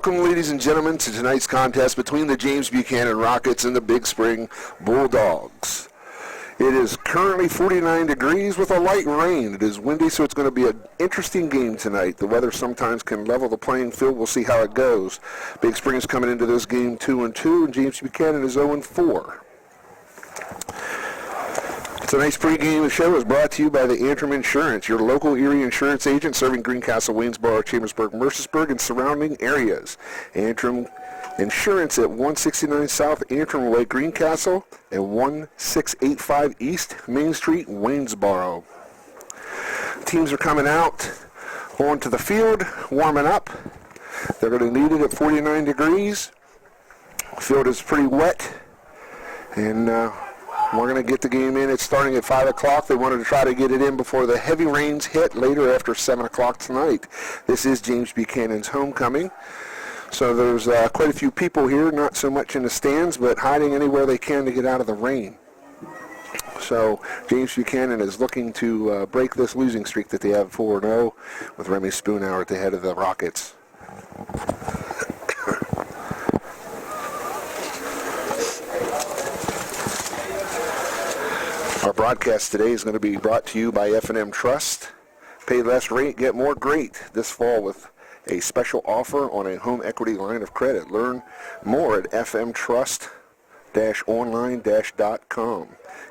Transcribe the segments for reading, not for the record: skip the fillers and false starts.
Welcome, ladies and gentlemen, to tonight's contest between the James Buchanan Rockets and the Big Spring Bulldogs. It is currently 49 degrees with a light rain. It is windy, so it's going to be an interesting game tonight. The weather sometimes can level the playing field. We'll see how it goes. Big Spring is coming into this game 2-2, and James Buchanan is 0-4. Tonight's pregame show is brought to you by the Antrim Insurance, your local Erie insurance agent serving Greencastle, Waynesboro, Chambersburg, Mercersburg, and surrounding areas. Antrim Insurance at 169 South Antrim Way, Greencastle, and 1685 East Main Street, Waynesboro. Teams are coming out onto the field, warming up. They're going to need it at 49 degrees. The field is pretty wet, and we're going to get the game in. It's starting at 5 o'clock. They wanted to try to get it in before the heavy rains hit later after 7 o'clock tonight. This is James Buchanan's homecoming. So there's quite a few people here, not so much in the stands, but hiding anywhere they can to get out of the rain. So James Buchanan is looking to break this losing streak that they have 4-0 with Remy Spoonhour at the head of the Rockets. Our broadcast today is going to be brought to you by F&M Trust. Pay less rate, get more great this fall with a special offer on a home equity line of credit. Learn more at fmtrust-online-.com.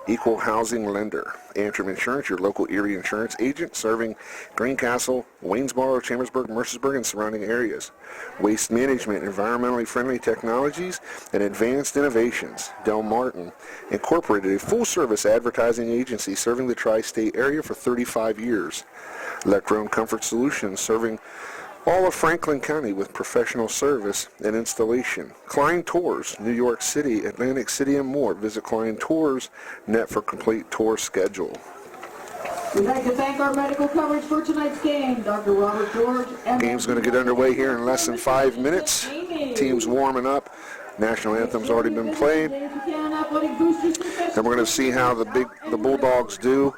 Equal housing lender. Antrim Insurance, your local Erie insurance agent serving Greencastle, Waynesboro, Chambersburg, Mercersburg, and surrounding areas. Waste management, environmentally friendly technologies, and advanced innovations. Del Martin Incorporated, a full-service advertising agency serving the tri-state area for 35 years. Electron Comfort Solutions, serving all of Franklin County with professional service and installation. Klein Tours, New York City, Atlantic City, and more. Visit Klein Tours net for complete tour schedule. We'd like to thank our medical coverage for tonight's game. Dr. Robert George. Game's going to get underway here in less than 5 minutes. Team's warming up. National anthem's already been played. And we're going to see how the Bulldogs do.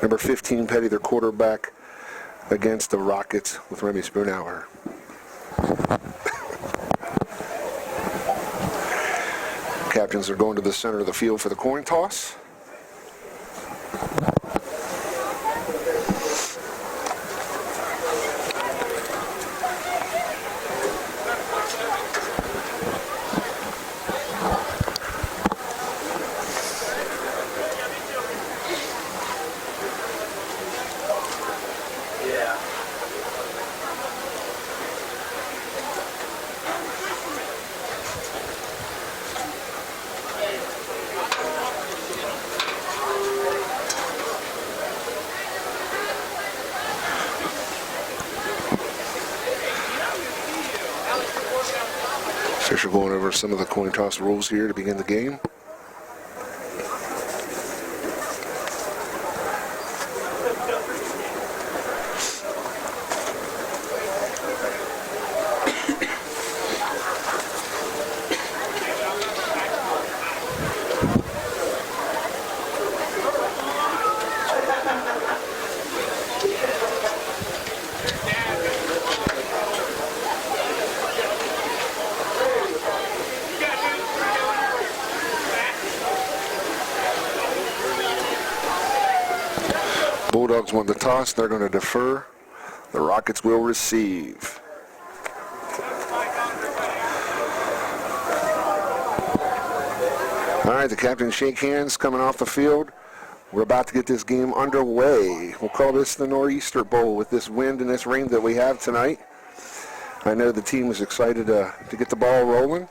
Number 15, Petty, their quarterback, against the Rockets with Remy Spoonhour. Captains are going to the center of the field for the coin toss. Fisher going over some of the coin toss rules here to begin the game. Bulldogs won the toss. They're going to defer. The Rockets will receive. All right, the captains shake hands coming off the field. We're about to get this game underway. We'll call this the Nor'easter Bowl with this wind and this rain that we have tonight. I know the team is excited to get the ball rolling.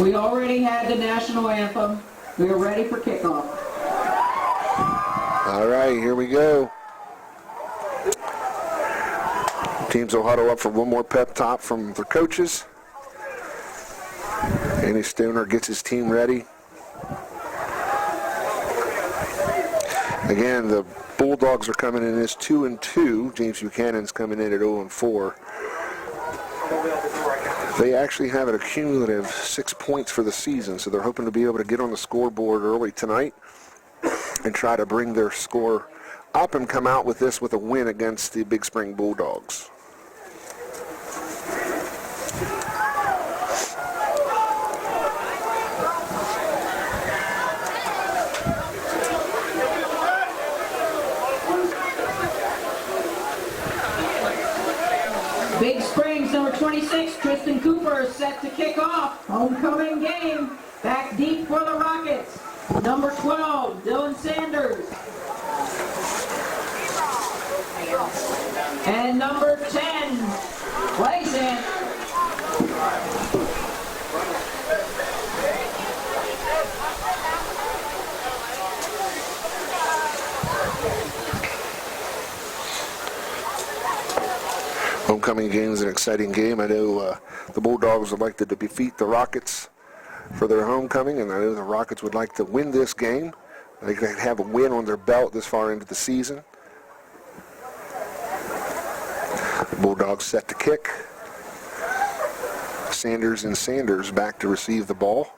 We already had the national anthem. We are ready for kickoff. All right, here we go. Teams will huddle up for one more pep talk from their coaches. Danny Stoner gets his team ready. Again, the Bulldogs are coming in as 2-2. James Buchanan's coming in at 0-4. They actually have a cumulative 6 points for the season, so they're hoping to be able to get on the scoreboard early tonight and try to bring their score up and come out with this with a win against the Big Spring Bulldogs. Big Springs, number 26, Tristan Cooper, set to kick off. Homecoming game. Back deep for the Rockets. Number 12, Dylan Sanders. And number 10, plays in. Homecoming game is an exciting game. I know the Bulldogs would like to defeat the Rockets for their homecoming, and I know the Rockets would like to win this game. They could have a win on their belt this far into the season. The Bulldogs set to kick. Sanders and Sanders back to receive the ball.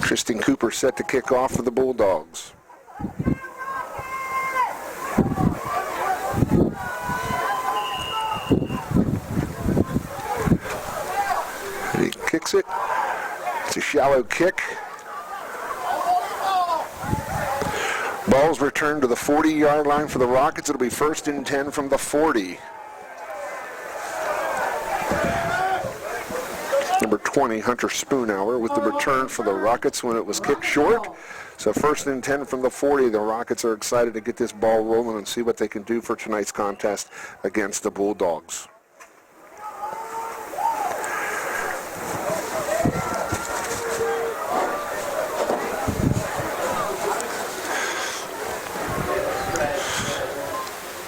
Tristan Cooper set to kick off for the Bulldogs. He kicks it. It's a shallow kick. Ball's returned to the 40-yard line for the Rockets. It'll be 1st and 10 from the 40. Number 20, Hunter Spoonhour, with the return for the Rockets when it was kicked short. So 1st and 10 from the 40. The Rockets are excited to get this ball rolling and see what they can do for tonight's contest against the Bulldogs.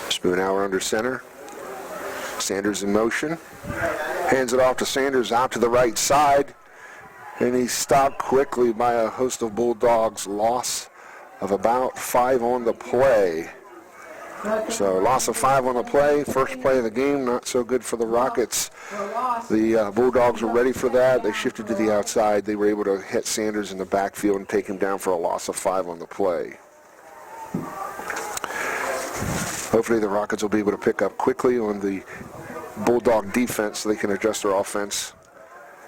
Spoonhour under center. Sanders in motion. Hands it off to Sanders out to the right side. And he's stopped quickly by a host of Bulldogs. Loss of about 5 on the play. So loss of 5 on the play. First play of the game, not so good for the Rockets. The Bulldogs were ready for that. They shifted to the outside. They were able to hit Sanders in the backfield and take him down for a loss of 5 on the play. Hopefully the Rockets will be able to pick up quickly on the Bulldog defense so they can adjust their offense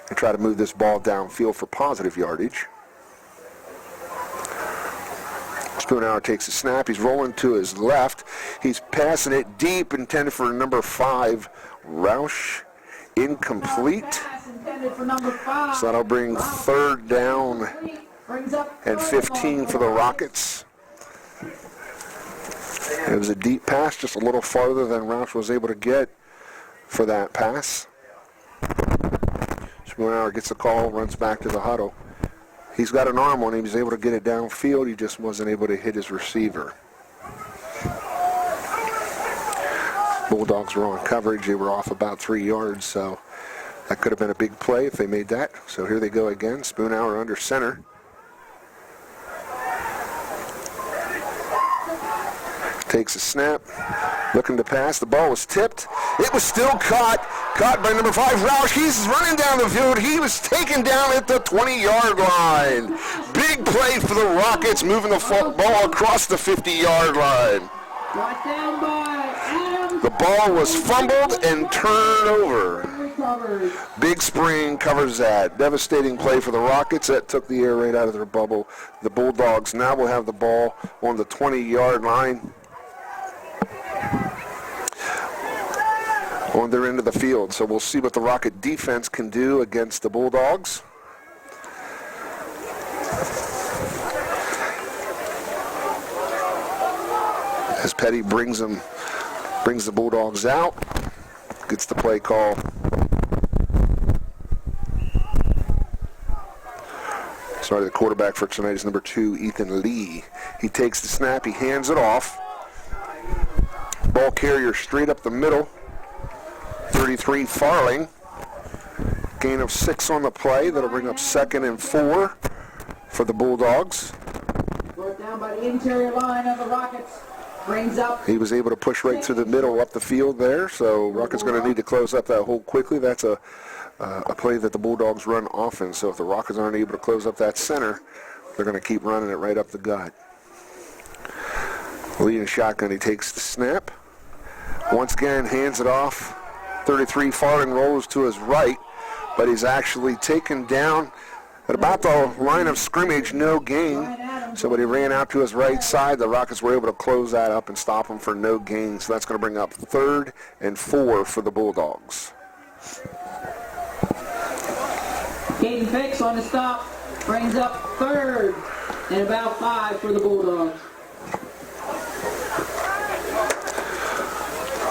and try to move this ball downfield for positive yardage. Spoonhour takes a snap. He's rolling to his left. He's passing it deep, intended for number 5, Roush. Incomplete. So that'll bring 3rd down and 15 for the Rockets. It was a deep pass, just a little farther than Roush was able to get for that pass. Spoonhour gets the call, runs back to the huddle. He's got an arm on him. He's able to get it downfield. He just wasn't able to hit his receiver. Bulldogs were on coverage. They were off about 3 yards, so that could have been a big play if they made that. So here they go again. Spoonhour under center. Takes a snap, looking to pass. The ball was tipped. It was still caught by number 5, Roush. He's running down the field. He was taken down at the 20-yard line. Big play for the Rockets, moving the ball across the 50-yard line. Brought down by Adams. The ball was fumbled and turned over. Big Spring covers that. Devastating play for the Rockets. That took the air right out of their bubble. The Bulldogs now will have the ball on the 20-yard line on their end of the field. So we'll see what the Rocket defense can do against the Bulldogs. As Petty brings the Bulldogs out, gets the play call. Sorry, the quarterback for tonight is number 2, Ethan Lee. He takes the snap. He hands it off. Ball carrier straight up the middle. 33, Farling. Gain of 6 on the play. That'll bring up 2nd and 4 for the Bulldogs. Brought down by the interior line of the Rockets. Brings up. He was able to push right through the middle up the field there, so Rockets going to need to close up that hole quickly. That's a play that the Bulldogs run often, so if the Rockets aren't able to close up that center, they're going to keep running it right up the gut. Leading shotgun, he takes the snap. Once again, hands it off. 33, Farling rolls to his right, but he's actually taken down at about the line of scrimmage, no gain. So when he ran out to his right side, the Rockets were able to close that up and stop him for no gain. So that's going to bring up 3rd and 4 for the Bulldogs. Caden Fix on the stop. Brings up 3rd and about 5 for the Bulldogs.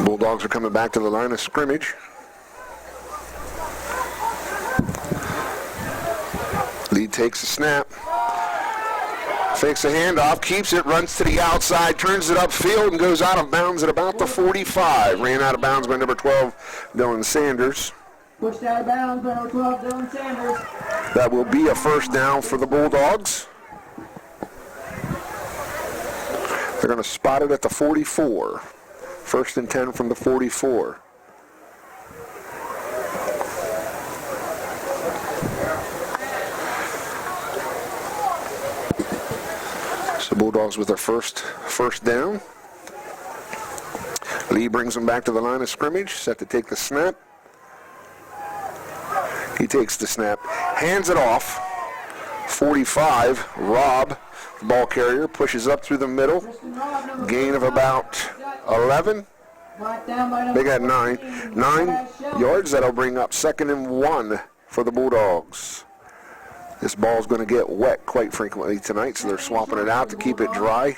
Bulldogs are coming back to the line of scrimmage. Lee takes the snap. Fakes a handoff, keeps it, runs to the outside, turns it upfield, and goes out of bounds at about the 45. Ran out of bounds by number 12, Dylan Sanders. Pushed out of bounds by number 12, Dylan Sanders. That will be a first down for the Bulldogs. They're going to spot it at the 44. 1st and 10 from the 44. So Bulldogs with their first down. Lee brings them back to the line of scrimmage, set to take the snap. He takes the snap, hands it off. 45, Robb, the ball carrier, pushes up through the middle. Gain of about 11. They got 9 yards. That'll bring up 2nd and 1 for the Bulldogs. This ball's going to get wet quite frequently tonight, so they're swapping it out to keep it dry,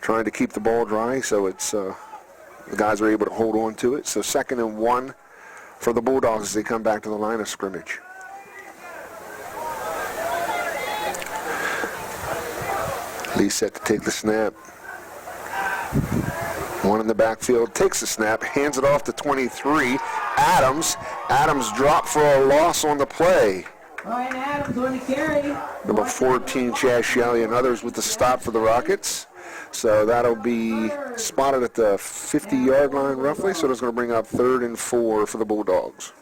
trying to keep the ball dry so it's the guys are able to hold on to it. So 2nd and 1 for the Bulldogs as they come back to the line of scrimmage. Lee set to take the snap. One in the backfield, takes the snap, hands it off to 23. Adams dropped for a loss on the play. Ryan Adams on the carry. Number 14, Chaz Shelley, and others with the stop for the Rockets. So that'll be spotted at the 50-yard line roughly, so it's going to bring up 3rd and 4 for the Bulldogs.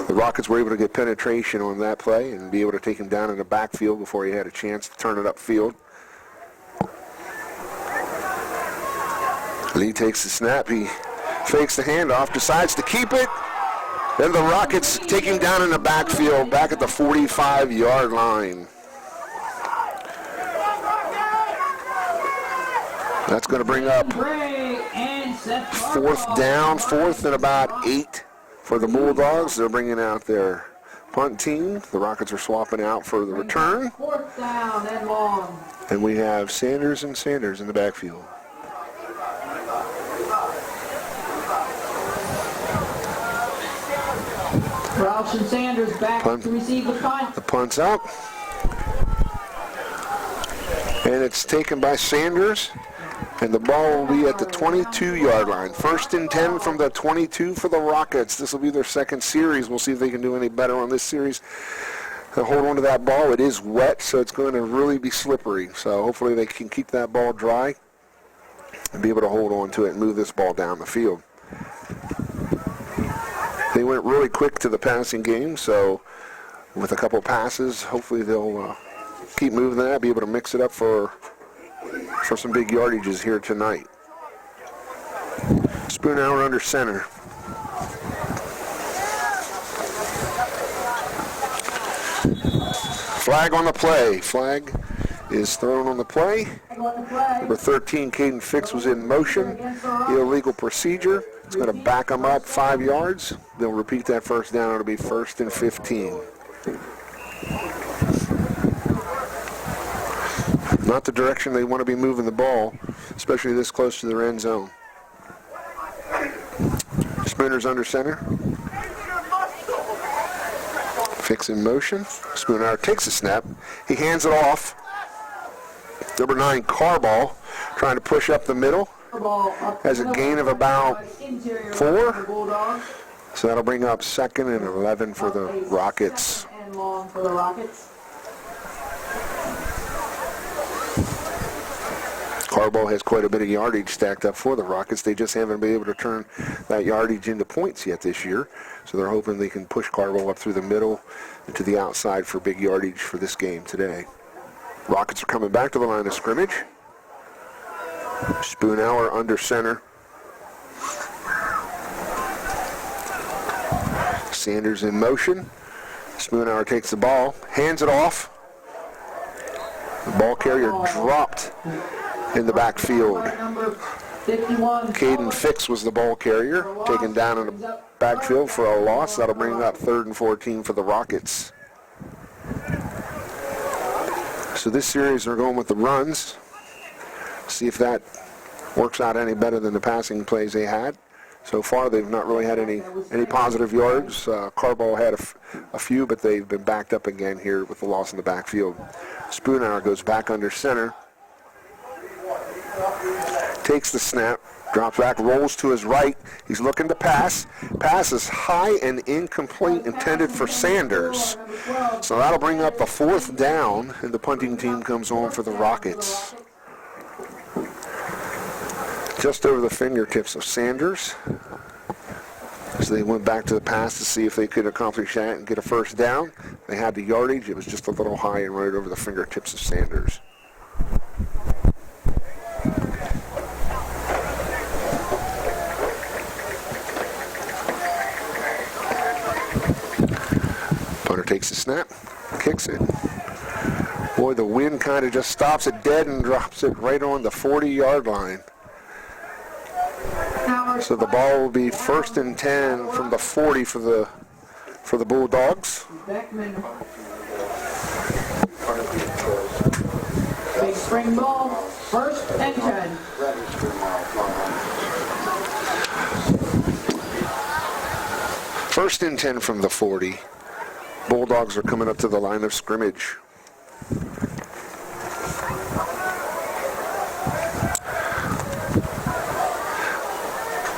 The Rockets were able to get penetration on that play and be able to take him down in the backfield before he had a chance to turn it upfield. Lee takes the snap. He fakes the handoff, decides to keep it. Then the Rockets take him down in the backfield, back at the 45-yard line. That's going to bring up 4th down, 4th and about 8 for the Bulldogs. They're bringing out their punt team. The Rockets are swapping out for the return. 4th down and long. And we have Sanders in the backfield. Roush and Sanders back to receive the punt. The punt's up. And it's taken by Sanders. And the ball will be at the 22-yard line. 1st and 10 from the 22 for the Rockets. This will be their 2nd series. We'll see if they can do any better on this series. They'll hold on to that ball. It is wet, so it's going to really be slippery. So hopefully they can keep that ball dry and be able to hold on to it and move this ball down the field. They went really quick to the passing game, so with a couple passes, hopefully they'll keep moving that, be able to mix it up for some big yardages here tonight. Spoonower under center. Flag on the play. Flag is thrown on the play. Number 13, Caden Fix, was in motion. Illegal procedure. It's going to back them up 5 yards. They'll repeat that first down. It'll be 1st and 15. Not the direction they want to be moving the ball, especially this close to their end zone. Spooner's under center. Fix in motion. Spoonhour takes the snap. He hands it off. Number 9, Carball, trying to push up the middle. Has a gain of about 4. So that'll bring up 2nd and 11 for the Rockets. Carball has quite a bit of yardage stacked up for the Rockets. They just haven't been able to turn that yardage into points yet this year. So they're hoping they can push Carball up through the middle and to the outside for big yardage for this game today. Rockets are coming back to the line of scrimmage. Spoonhour under center. Sanders in motion. Spoonhour takes the ball, hands it off. The ball carrier dropped in the backfield. Caden Fix was the ball carrier, taken down in the backfield for a loss. That'll bring up 3rd and 14 for the Rockets. So this series they're going with the runs. See if that works out any better than the passing plays they had. So far they've not really had any positive yards. Carball had a few, but they've been backed up again here with the loss in the backfield. Spoonhour goes back under center. Takes the snap, drops back, rolls to his right. He's looking to pass. Pass is high and incomplete, intended for Sanders. So that'll bring up the 4th down, and the punting team comes on for the Rockets. Just over the fingertips of Sanders. So they went back to the pass to see if they could accomplish that and get a 1st down. They had the yardage. It was just a little high and right over the fingertips of Sanders. Punter takes the snap, kicks it. Boy, the wind kind of just stops it dead and drops it right on the 40-yard line. So the ball will be 1st and 10 from the 40 for the Bulldogs. Big spring ball, 1st and 10. First and 10 from the 40. Bulldogs are coming up to the line of scrimmage.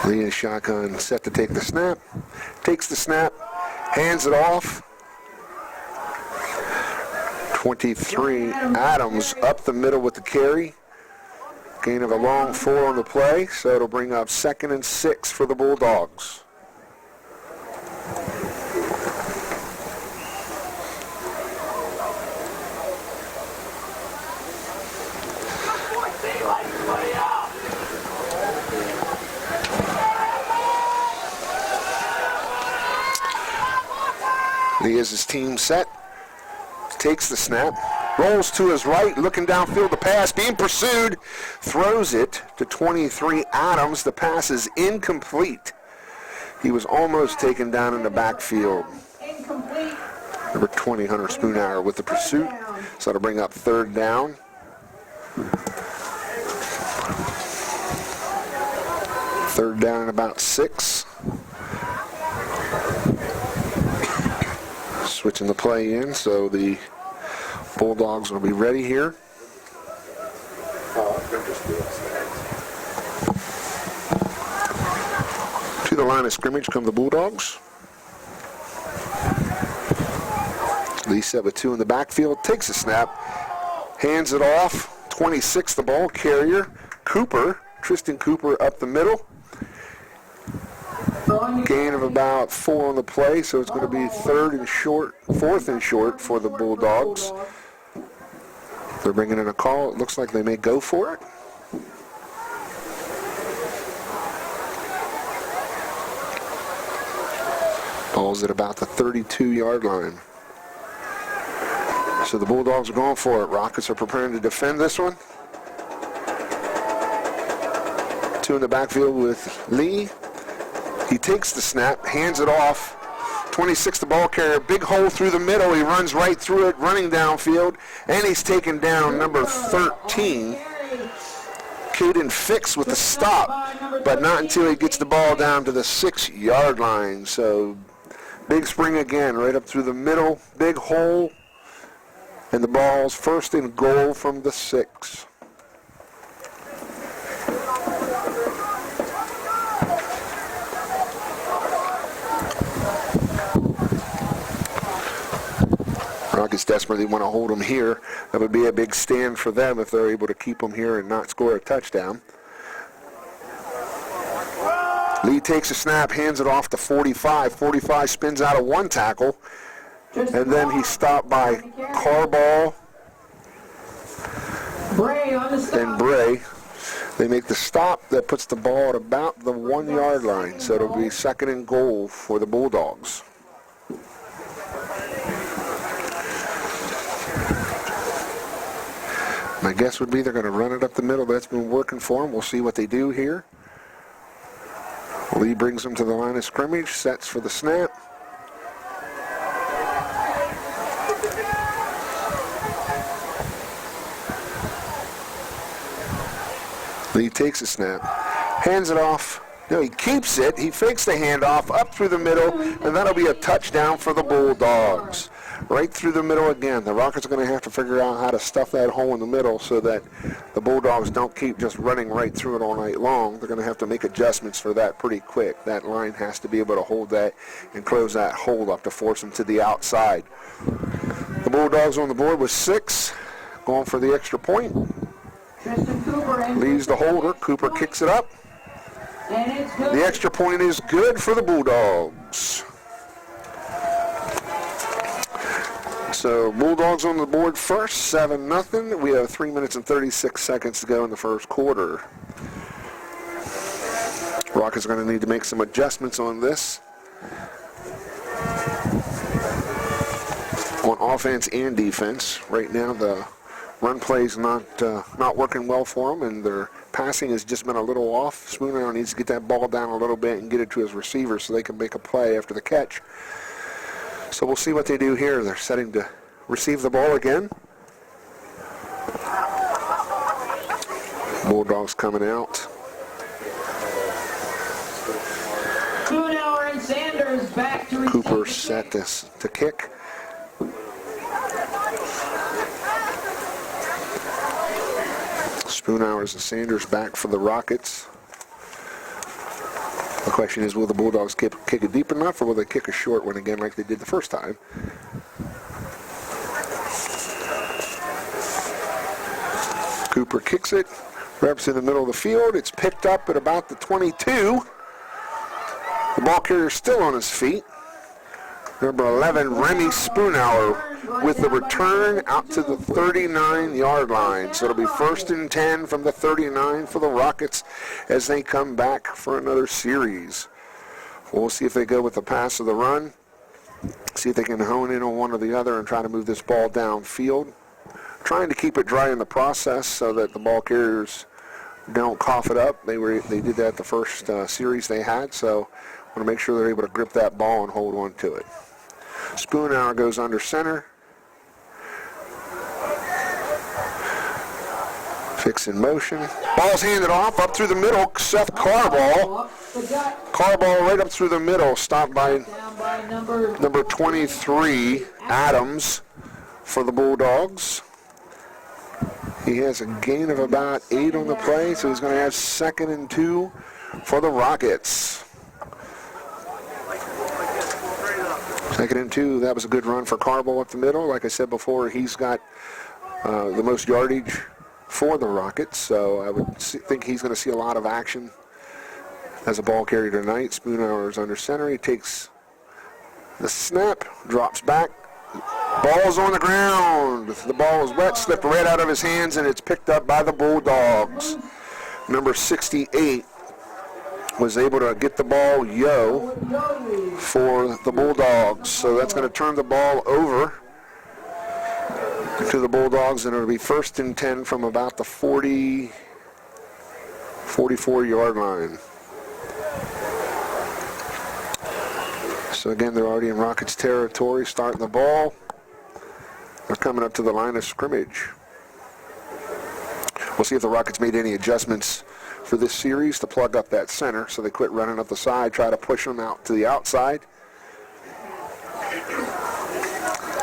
Lee in shotgun, set to take the snap. Takes the snap, hands it off. 23, Adams up the middle with the carry. Gain of a long 4 on the play, so it'll bring up 2nd and 6 for the Bulldogs. Lee has his team set, takes the snap, rolls to his right, looking downfield, the pass being pursued, throws it to 23 Adams. The pass is incomplete. He was almost taken down in the backfield. Number 20, Hunter Spoonhour with the pursuit, so that'll bring up 3rd down. Third down and about 6. Switching the play in, so the Bulldogs will be ready here. To the line of scrimmage come the Bulldogs. Lee set with 2 in the backfield, takes a snap, hands it off. 26, the ball carrier, Cooper, Tristan Cooper up the middle. Gain of about 4 on the play, so it's going to be 4th and short for the Bulldogs. They're bringing in a call. It looks like they may go for it. Ball's at about the 32-yard line. So the Bulldogs are going for it. Rockets are preparing to defend this one. 2 in the backfield with Lee. He takes the snap, hands it off. 26, the ball carrier, big hole through the middle. He runs right through it, running downfield, and he's taken down number 13. Caden Fix with the stop, but not until he gets the ball down to the 6-yard line. So Big spring again, right up through the middle. Big hole. And the ball's first and goal from the 6. Rockets desperately want to hold them here. That would be a big stand for them if they're able to keep them here and not score a touchdown. Lee takes a snap, hands it off to 45. 45 spins out of one tackle. And then he's stopped by Carball and Bray. They make the stop that puts the ball at about the 1 yard line. So it'll be second and goal for the Bulldogs. My guess would be they're going to run it up the middle. That's been working for them. We'll see what they do here. Lee brings them to the line of scrimmage, sets for the snap. Lee takes a snap, hands it off. No, he keeps it. He fakes the handoff up through the middle, and that'll be a touchdown for the Bulldogs. Right through the middle again. The Rockets are going to have to figure out how to stuff that hole in the middle so that the Bulldogs don't keep just running right through it all night long. They're going to have to make adjustments for that pretty quick. That line has to be able to hold that and close that hole up to force them to the outside. The Bulldogs on the board with 6, going for the extra point. Leaves the holder. Cooper kicks it up. The extra point is good for the Bulldogs. So Bulldogs on the board first, 7-0. We have 3 minutes and 36 seconds to go in the first quarter. Rockets are going to need to make some adjustments on this. On offense and defense. Right now the run play's not working well for them, and their passing has just been a little off. Spooner needs to get that ball down a little bit and get it to his receiver so they can make a play after the catch. So we'll see what they do here. They're setting to receive the ball again. Bulldogs coming out. Spoonhour and Sanders back to Cooper set this to kick. Spoonhours and Sanders back for the Rockets. The question is, will the Bulldogs kick it deep enough, or will they kick a short one again like they did the first time? Cooper kicks it, wraps in the middle of the field. It's picked up at about the 22. The ball carrier still on his feet. Number 11, Remy Spoonhour, with the return out to the 39-yard line. So it'll be first and 10 from the 39 for the Rockets as they come back for another series. We'll see if they go with the pass or the run. See if they can hone in on one or the other and try to move this ball downfield. Trying to keep it dry in the process so that the ball carriers don't cough it up. They did that the first series they had, so I want to make sure they're able to grip that ball and hold on to it. Spoonhour goes under center. Fix in motion. Ball's handed off up through the middle. Seth Carball. Carball right up through the middle. Stopped by number 23, Adams, for the Bulldogs. He has a gain of about 8 on the play, so he's going to have second and 2 for the Rockets. Second and 2, that was a good run for Carball up the middle. Like I said before, he's got the most yardage for the Rockets, so I would think he's going to see a lot of action as a ball carrier tonight. Spoonhour is under center. He takes the snap, drops back. Ball's on the ground. The ball is wet, slipped right out of his hands, and it's picked up by the Bulldogs. Number 68 was able to get the ball for the Bulldogs. So that's going to turn the ball over to the Bulldogs, and it'll be first and 10 from about the 44-yard line. So again, they're already in Rockets territory, starting the ball. They're coming up to the line of scrimmage. We'll see if the Rockets made any adjustments for this series to plug up that center, so they quit running up the side, try to push them out to the outside.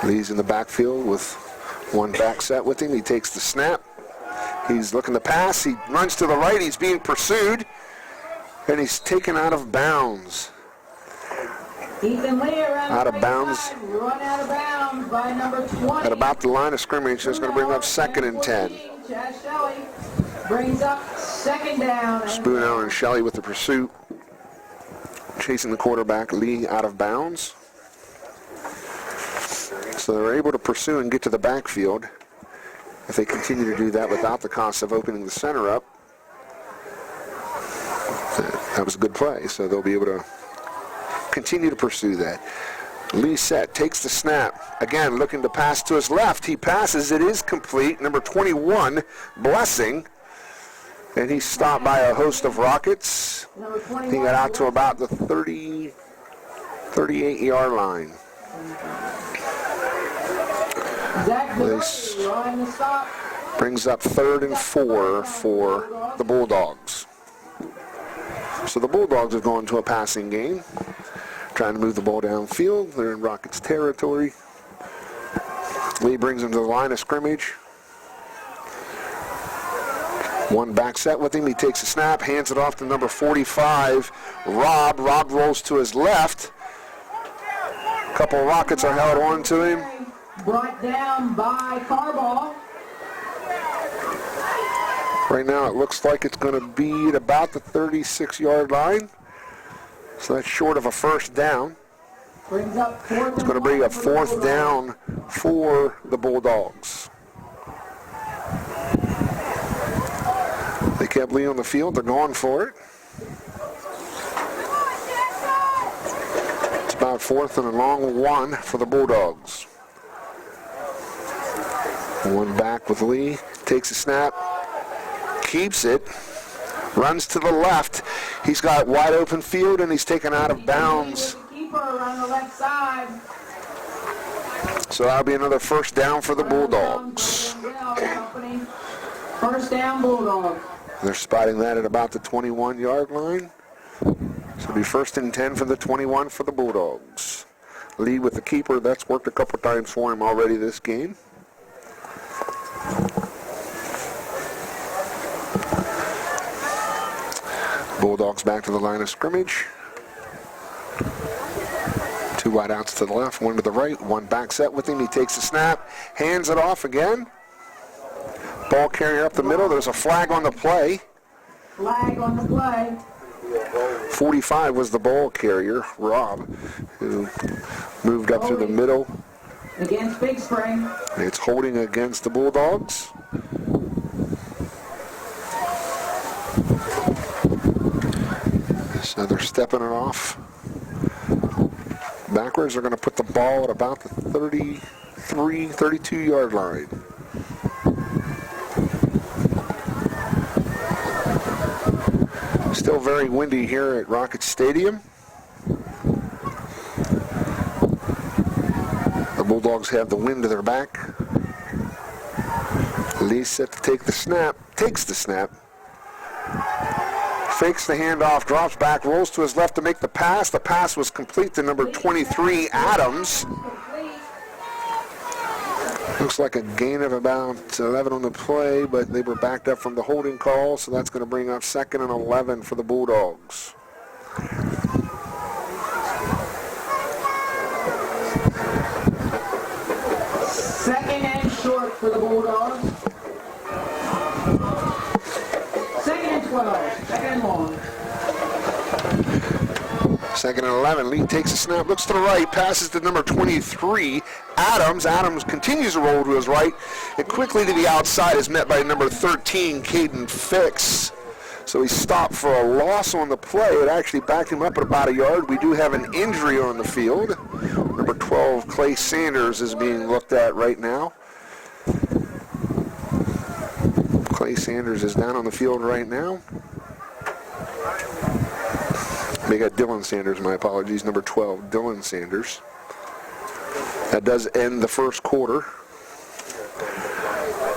Lee's in the backfield with one back set with him. He takes the snap. He's looking to pass. He runs to the right. He's being pursued. And he's taken out of bounds. Ethan Lee around Out the of right bounds. side, run out of bounds by number 20. At about the line of scrimmage, that's going to bring up 2nd and 10. Chad Shelley brings up 2nd down. Spoonow and Shelley with the pursuit. Chasing the quarterback, Lee out of bounds. So they're able to pursue and get to the backfield. If they continue to do that without the cost of opening the center up, that was a good play. So they'll be able to continue to pursue that. Lee set, takes the snap. Again, looking to pass to his left. He passes. It is complete. Number 21, Blessing. And he's stopped by a host of Rockets. He got out to about the 38-yard line. This brings up 3rd and 4 for the Bulldogs. So the Bulldogs have gone to a passing game, trying to move the ball downfield. They're in Rockets territory. Lee brings them to the line of scrimmage. One back set with him. He takes a snap, hands it off to number 45, Rob. Rob rolls to his left. A couple of Rockets are held on to him. Brought down by Carball. Right now it looks like it's going to be at about the 36-yard line. So that's short of a first down. Brings up 4th. It's going to bring up 4th down for the Bulldogs. They kept Lee on the field. They're going for it. It's about 4th and a long 1 for the Bulldogs. One back with Lee. Takes a snap. Keeps it. Runs to the left. He's got wide open field and he's taken out of bounds. Keeper around the left side. So that'll be another first down for the Bulldogs. First down, Bulldogs. They're spotting that at about the 21-yard line. So it'll be 1st and 10 for the 21 for the Bulldogs. Lee with the keeper. That's worked a couple times for him already this game. Bulldogs back to the line of scrimmage. 2 wideouts to the left, 1 to the right, 1 back set with him. He takes the snap, hands it off again. Ball carrier up the middle. There's a flag on the play. Flag on the play. 45 was the ball carrier, Rob, who moved up through the middle. Against Big Spring. It's holding against the Bulldogs. So they're stepping it off. Backwards, they're going to put the ball at about the 32-yard line. Still very windy here at Rocket Stadium. The Bulldogs have the wind to their back. Lee set to take the snap, takes the snap. Fakes the handoff, drops back, rolls to his left to make the pass. The pass was complete to number 23, Adams. Looks like a gain of about 11 on the play, but they were backed up from the holding call, so that's going to bring up 2nd and 11 for the Bulldogs. Second and short for the Bulldogs. 2nd and 12. 2nd and long. 2nd and 11. Lee takes a snap, looks to the right, passes to number 23, Adams. Adams continues to roll to his right, and quickly to the outside is met by number 13, Caden Fix. So he stopped for a loss on the play. It actually backed him up at about a yard. We do have an injury on the field. Number 12, Clay Sanders, is being looked at right now. Clay Sanders is down on the field right now. They got Dylan Sanders, my apologies, number 12, Dylan Sanders. That does end the first quarter.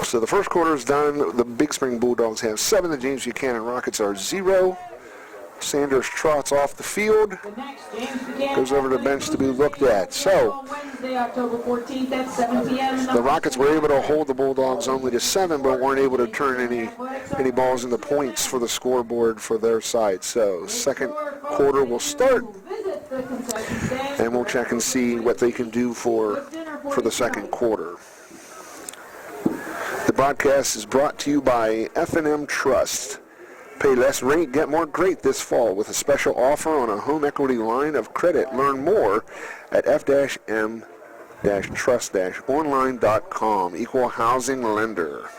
So the first quarter is done. The Big Spring Bulldogs have 7. The James Buchanan Rockets are 0. Sanders trots off the field, The next James Buchanan goes over to the bench to be looked at. So Wednesday, October 14th at 7 p.m. the Rockets were able to hold the Bulldogs only to 7, but weren't able to turn any balls into points for the scoreboard for their side. So second quarter will start, and we'll check and see what they can do for the second quarter. The broadcast is brought to you by F&M Trust. Pay less rate, get more great this fall with a special offer on a home equity line of credit. Learn more at f-m-trust-online.com. Equal housing lender.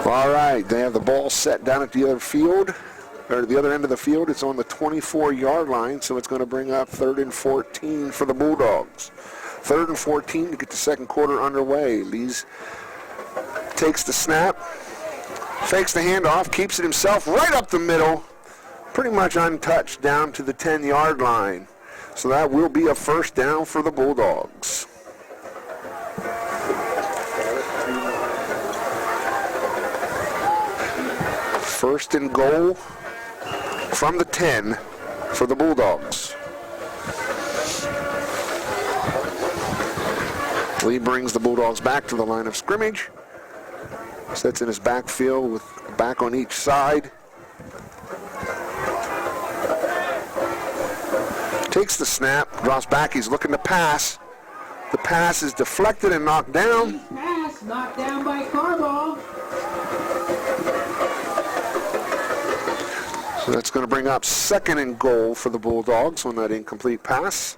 All right, they have the ball set down at the other field, or the other end of the field. It's on the 24-yard line, so it's going to bring up 3rd and 14 for the Bulldogs. 3rd and 14 to get the second quarter underway. Lee's takes the snap, fakes the handoff, keeps it himself right up the middle, pretty much untouched down to the 10-yard line. So that will be a first down for the Bulldogs. First and goal from the 10 for the Bulldogs. Lee brings the Bulldogs back to the line of scrimmage. Sets in his backfield with back on each side. Takes the snap, drops back, he's looking to pass. The pass is deflected and knocked down. Pass knocked down by Carball. So that's going to bring up 2nd and goal for the Bulldogs on that incomplete pass.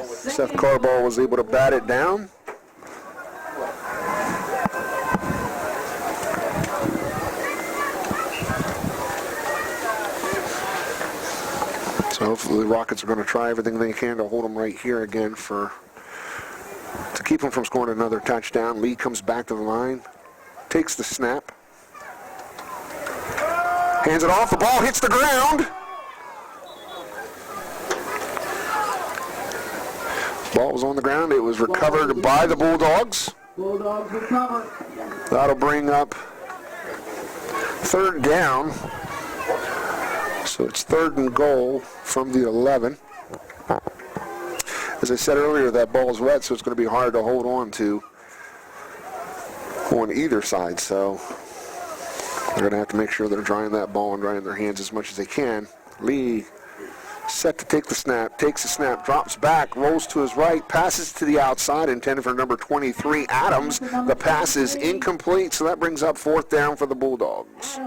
Seth Carball was able to bat it down. So hopefully the Rockets are going to try everything they can to hold them right here again to keep them from scoring another touchdown. Lee comes back to the line, takes the snap, hands it off, the ball hits the ground. Ball was on the ground, it was recovered by the Bulldogs. Bulldogs recover. That'll bring up 3rd down. So it's 3rd and goal from the 11. As I said earlier, that ball's wet, so it's going to be hard to hold on to on either side. So they're going to have to make sure they're drying that ball and drying their hands as much as they can. Lee set to take the snap, takes the snap, drops back, rolls to his right, passes to the outside, intended for number 23, Adams. The pass is incomplete, so that brings up 4th down for the Bulldogs.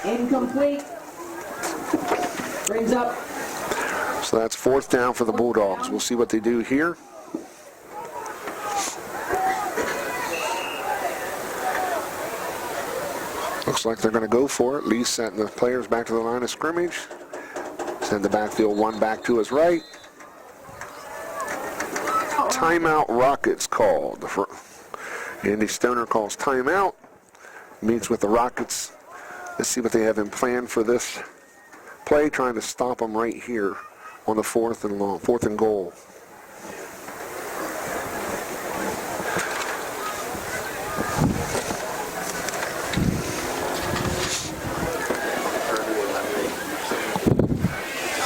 Incomplete. Brings up. So that's 4th down for the Bulldogs. We'll see what they do here. Looks like they're going to go for it. Lee sent the players back to the line of scrimmage. Send the backfield one back to his right. Timeout Rockets called. Andy Stoner calls timeout. Meets with the Rockets. Let's see what they have in plan for this play, trying to stop them right here on the 4th and goal.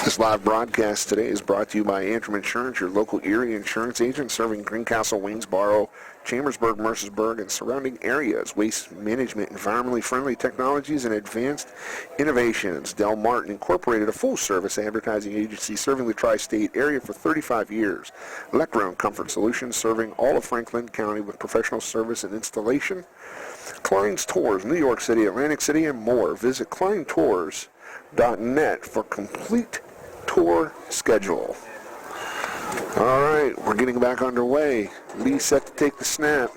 This live broadcast today is brought to you by Antrim Insurance, your local Erie insurance agent serving Greencastle, Waynesboro, Chambersburg, Mercersburg, and surrounding areas. Waste management, environmentally friendly technologies, and advanced innovations. Del Martin Incorporated, a full-service advertising agency serving the tri-state area for 35 years. Electron Comfort Solutions, serving all of Franklin County with professional service and installation. Klein's Tours, New York City, Atlantic City, and more. Visit kleintours.net for complete tour schedule. All right, we're getting back underway. Lee set to take the snap.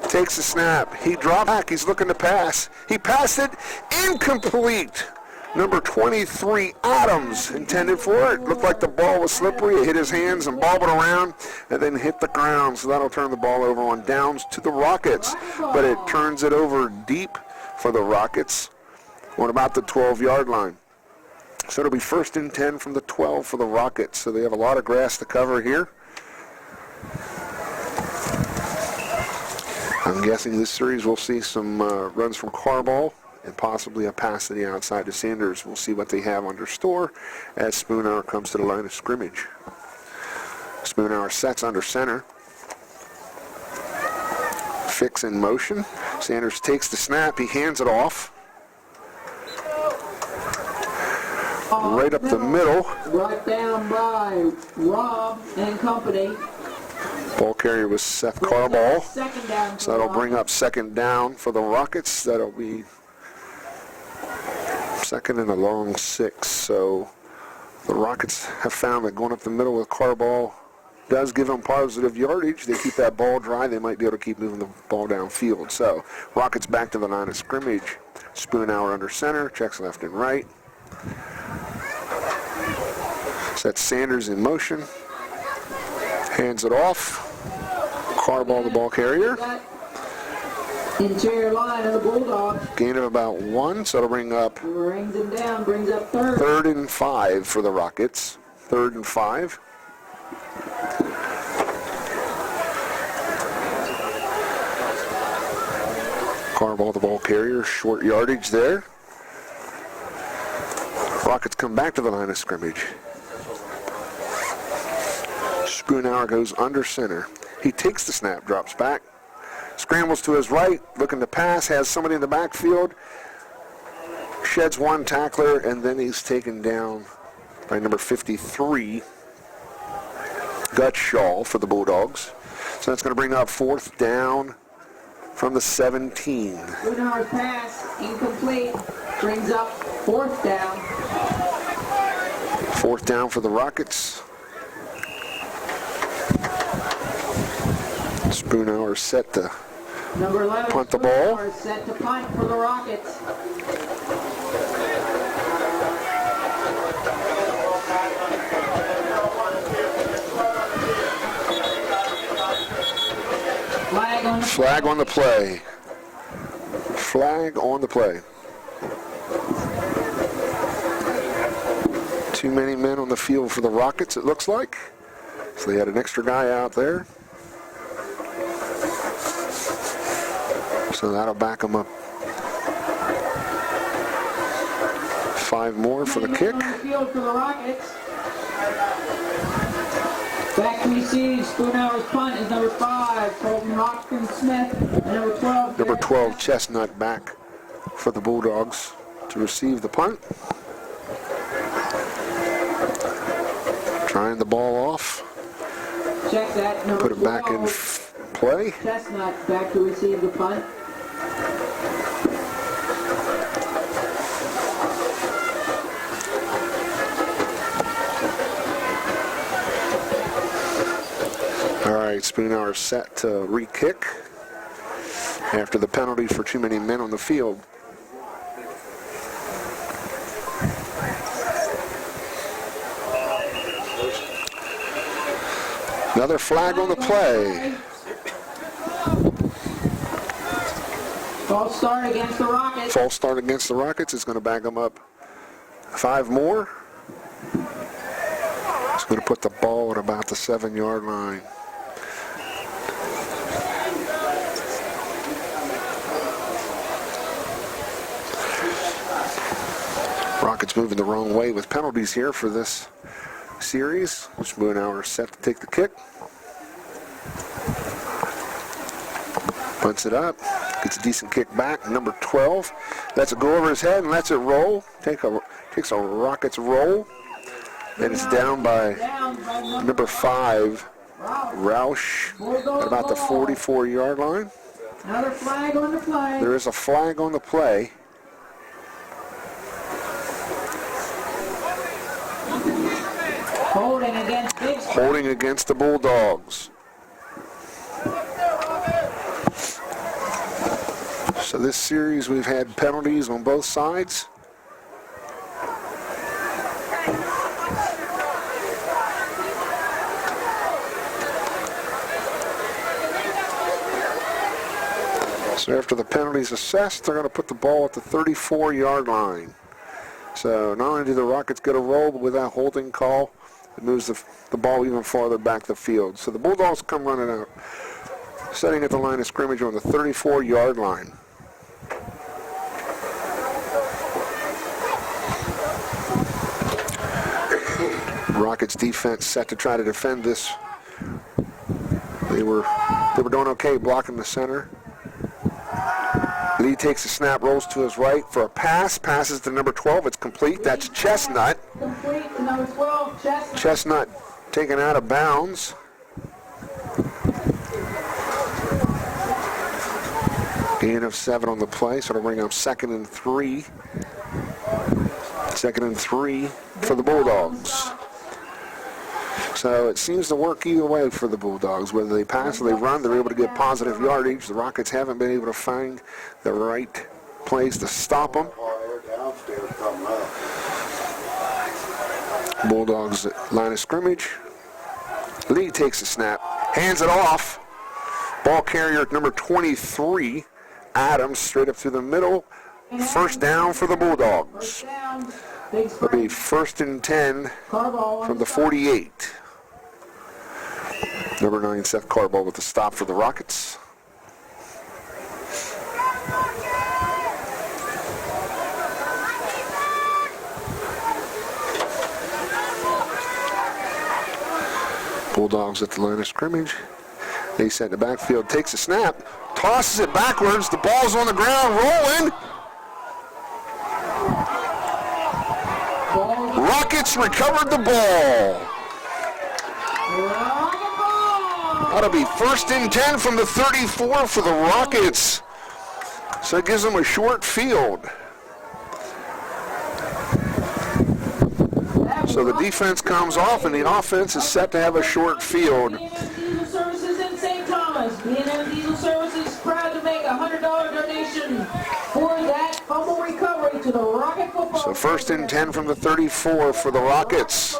Takes the snap. He dropped back. He's looking to pass. He passed it. Incomplete. Number 23, Adams, intended for it. Looked like the ball was slippery. It hit his hands and bobbled around and then hit the ground. So that'll turn the ball over on downs to the Rockets. But it turns it over deep for the Rockets on about the 12-yard line. So it'll be 1st and 10 from the 12 for the Rockets. So they have a lot of grass to cover here. I'm guessing this series we'll see some runs from Carball and possibly a pass to the outside to Sanders. We'll see what they have under store as Spoonhour comes to the line of scrimmage. Spoonhour sets under center. Fix in motion. Sanders takes the snap. He hands it off. Right up the middle. Brought down by Rob and company. Ball carrier was Seth Carball. Second down. So that'll bring up second down for the Rockets. That'll be second and a long 6. So the Rockets have found that going up the middle with Carball does give them positive yardage. They keep that ball dry. They might be able to keep moving the ball downfield. So Rockets back to the line of scrimmage. Spoonhour under center. Checks left and right. Sets Sanders in motion. Hands it off. Carball the ball carrier. Interior line of the Bulldogs. Gain of about 1, so it'll bring up Brings him down, brings up third. 3rd and 5 for the Rockets. 3rd and 5. Carball the ball carrier, short yardage there. Rockets come back to the line of scrimmage. Spoonhour goes under center. He takes the snap, drops back, scrambles to his right, looking to pass, has somebody in the backfield, sheds one tackler, and then he's taken down by number 53, Gutshaw for the Bulldogs. So that's going to bring up 4th down from the 17. Spoonhour's pass, incomplete, brings up 4th down. 4th down for the Rockets. Spoonhour set to Number 11, punt the ball. Spoonhour set to punt for the Rockets. Flag on the play. Flag on the play. Too many men on the field for the Rockets, it looks like. So they had an extra guy out there. So that'll back them up. 5 more for the kick. On the field for the Rockets. Back to receive. Spoonhour's punt is number 5, Colton Hopkins Smith, and number 12. Number 12, Chestnut, back for the Bulldogs to receive the punt. Trying the ball off. Check that. Number Put it back in 12, play. Chestnut back to receive the punt. All right, Spoonhour set to re-kick after the penalty for too many men on the field. Another flag on the play. False start against the Rockets. False start against the Rockets is going to back them up 5 more. It's going to put the ball at about the 7-yard line. Rockets moving the wrong way with penalties here for this series. Spoonhour set to take the kick. Punts it up. Gets a decent kick back. Number 12 lets it go over his head and lets it roll. Takes a Rockets roll. And it's down by number 5, Roush, at about the 44-yard line. Another flag on the play. There is a flag on the play. Holding against the Bulldogs. So this series we've had penalties on both sides. So after the penalty's assessed, they're going to put the ball at the 34-yard line. So not only do the Rockets get a roll, but with that holding call, it moves the ball even farther back the field. So the Bulldogs come running out setting at the line of scrimmage on the 34-yard line. Rockets defense set to try to defend this. They were doing okay blocking the center. Lee takes a snap, rolls to his right for a pass, passes to number 12. It's complete. That's Chestnut. Complete to number 12, Chestnut. Chestnut taken out of bounds. Gain of 7 on the play, so it'll bring up 2nd and 3. 2nd and 3 for the Bulldogs. So it seems to work either way for the Bulldogs. Whether they pass or they run, they're able to get positive yardage. The Rockets haven't been able to find the right place to stop them. Bulldogs at line of scrimmage. Lee takes a snap, hands it off. Ball carrier number 23, Adams, straight up through the middle. First down for the Bulldogs. It'll be 1st and 10 from the 48. Number 9, Seth Carball with the stop for the Rockets. Bulldogs at the line of scrimmage. They set in the backfield, takes a snap, tosses it backwards. The ball's on the ground, rolling. Rockets recovered the ball. That'll be 1st and 10 from the 34 for the Rockets. So it gives them a short field. So the defense comes off and the offense is set to have a short field. Buchanan Diesel Services in St. Thomas. Buchanan Diesel Services proud to make a $100 donation for that fumble recovery to the Rocket football. So 1st and 10 from the 34 for the Rockets.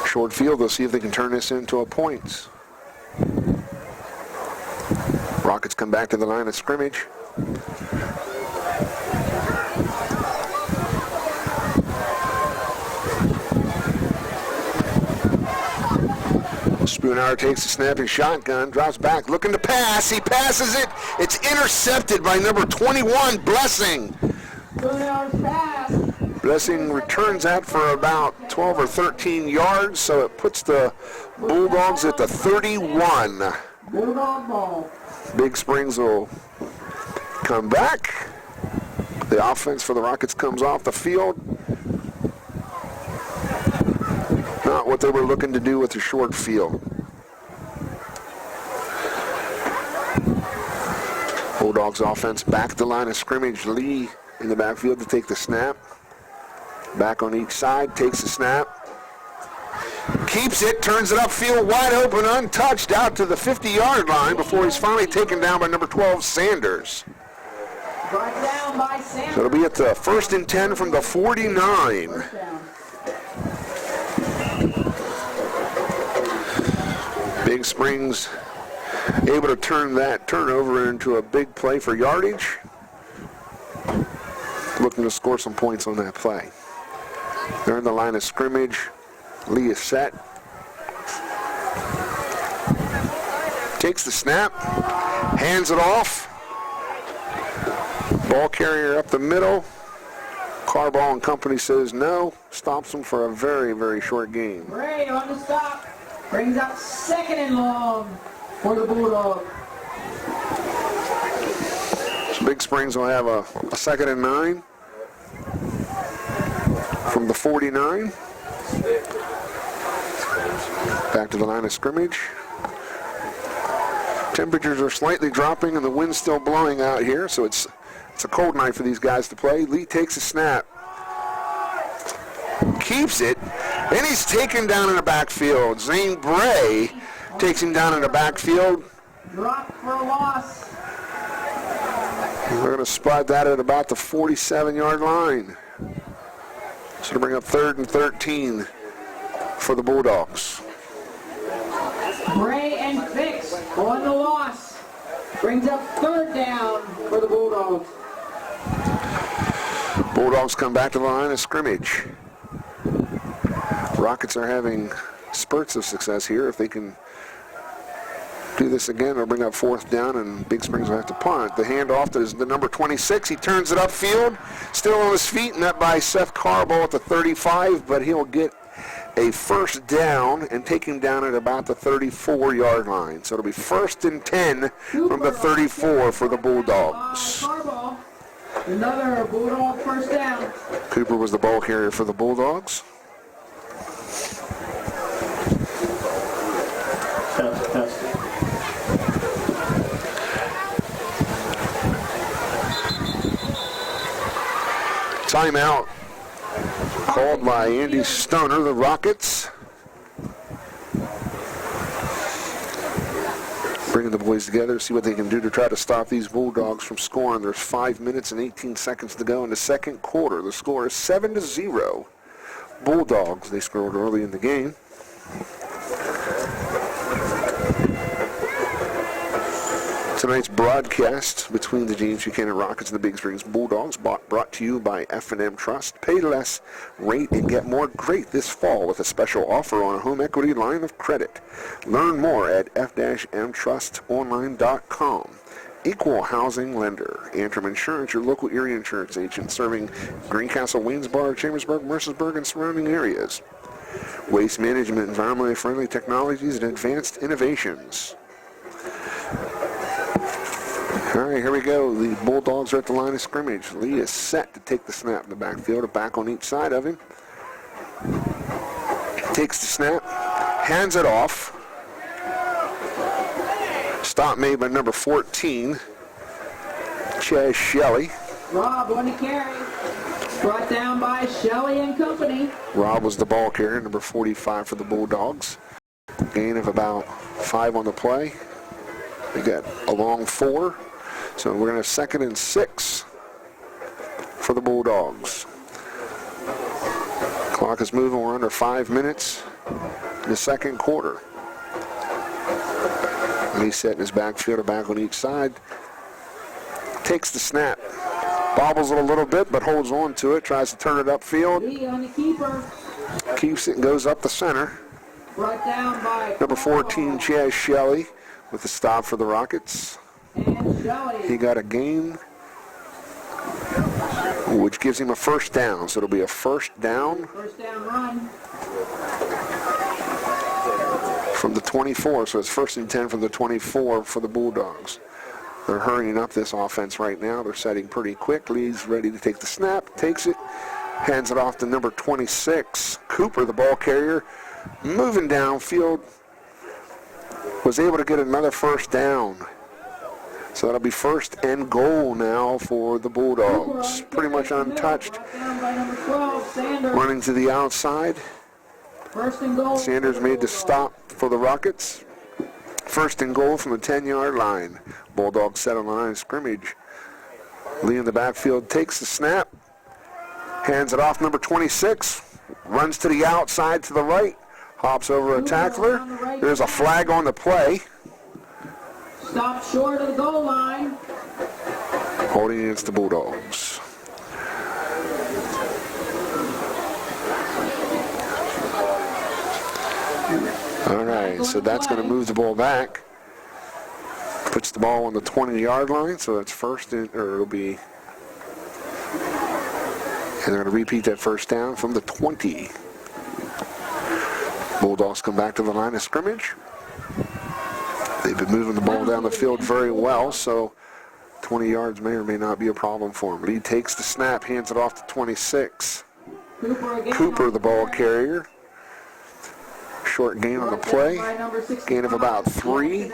Short field, they'll see if they can turn this into a points. Rockets come back to the line of scrimmage. Spoonhour takes the snapping shotgun, drops back, looking to pass. He passes it. It's intercepted by number 21, Blessing. Spoonhour's pass. Blessing returns that for about 12 or 13 yards, so it puts the Bulldogs at the 31. Bulldog ball. Big Springs will come back. The offense for the Rockets comes off the field. Not what they were looking to do with the short field. Bulldogs offense back at the line of scrimmage. Lee in the backfield to take the snap. Back on each side, takes the snap. Keeps it, turns it upfield, wide open, untouched, out to the 50-yard line before he's finally taken down by number 12, Sanders. Brought down by Sanders. So it'll be at the 1st and 10 from the 49. Big Springs able to turn that turnover into a big play for yardage. Looking to score some points on that play. They're in the line of scrimmage. Lee is set. Takes the snap. Hands it off. Ball carrier up the middle. Carball and company says no. Stops them for a very, very short gain. Ray on the stop. Brings up 2nd and long for the Bulldogs. So Big Springs will have a 2nd and 9 from the 49. Back to the line of scrimmage. Temperatures are slightly dropping and the wind's still blowing out here, so it's a cold night for these guys to play. Lee takes a snap. Keeps it. Then he's taken down in the backfield. Zane Bray takes him down in the backfield. Drop for a loss. We're going to spot that at about the 47-yard line. So to bring up 3rd and 13 for the Bulldogs. Bray and Fix on the loss. Brings up 3rd down for the Bulldogs. Bulldogs come back to the line of scrimmage. Rockets are having spurts of success here. If they can do this again, they'll bring up 4th down, and Big Springs will have to punt. The handoff to the number 26. He turns it upfield, still on his feet, met by Seth Carbo at the 35, but he'll get a 1st down and take him down at about the 34-yard line. So it'll be 1st and 10 from the 34 for the Bulldogs. Another Bulldog 1st down. Cooper was the ball carrier for the Bulldogs. Timeout called by Andy Stoner, the Rockets. Bringing the boys together, see what they can do to try to stop these Bulldogs from scoring. There's 5 minutes and 18 seconds to go in the second quarter. The score is 7-0. Bulldogs, they scored early in the game. Tonight's broadcast between the James Buchanan Rockets and the Big Springs Bulldogs brought to you by F&M Trust. Pay less, rate, and get more great this fall with a special offer on a home equity line of credit. Learn more at f-mtrustonline.com. Equal housing lender. Antrim Insurance, your local area insurance agent serving Greencastle, Waynesboro, Chambersburg, Mercersburg, and surrounding areas. Waste management, environmentally friendly technologies, and advanced innovations. All right, here we go. The Bulldogs are at the line of scrimmage. Lee is set to take the snap in the backfield, a back on each side of him. Takes the snap, hands it off. Stop made by number 14, Chaz Shelley. Rob on the carry. Brought down by Shelley and company. Rob was the ball carrier, number 45 for the Bulldogs. Gain of about 5 on the play. They got a long 4. So we're going to have 2nd and 6 for the Bulldogs. Clock is moving. We're under 5 minutes in the second quarter. And he's setting his backfield, a back on each side. Takes the snap. Bobbles it a little bit, but holds on to it. Tries to turn it upfield. On the keeper. Keeps it and goes up the center. Brought down by Number 14, Chaz Shelley, with the stop for the Rockets. And Shelley. He got a gain, which gives him a 1st down. So it'll be a 1st down. 1st down run. From the 24. So it's 1st and 10 from the 24 for the Bulldogs. They're hurrying up this offense right now. They're setting pretty quick. Lee's ready to take the snap. Takes it. Hands it off to number 26. Cooper, the ball carrier, moving downfield. Was able to get another 1st down. So that'll be 1st and goal now for the Bulldogs. Pretty much untouched. Running to the outside. 1st and goal. Sanders made the stop for the Rockets. 1st and goal from the 10-yard line. Bulldogs set on the line of scrimmage. Lee in the backfield takes the snap. Hands it off, number 26. Runs to the outside to the right. Hops over a tackler. There's a flag on the play. Stop short of the goal line. Holding against the Bulldogs. All right, so that's going to move the ball back. Puts the ball on the 20-yard line, so that's 1st and, or it'll be, and they're going to repeat that 1st down from the 20. Bulldogs come back to the line of scrimmage. They've been moving the ball down the field very well, so 20 yards may or may not be a problem for him. Lee takes the snap, hands it off to 26. Cooper, the ball carrier. Short gain on the play. Gain of about 3.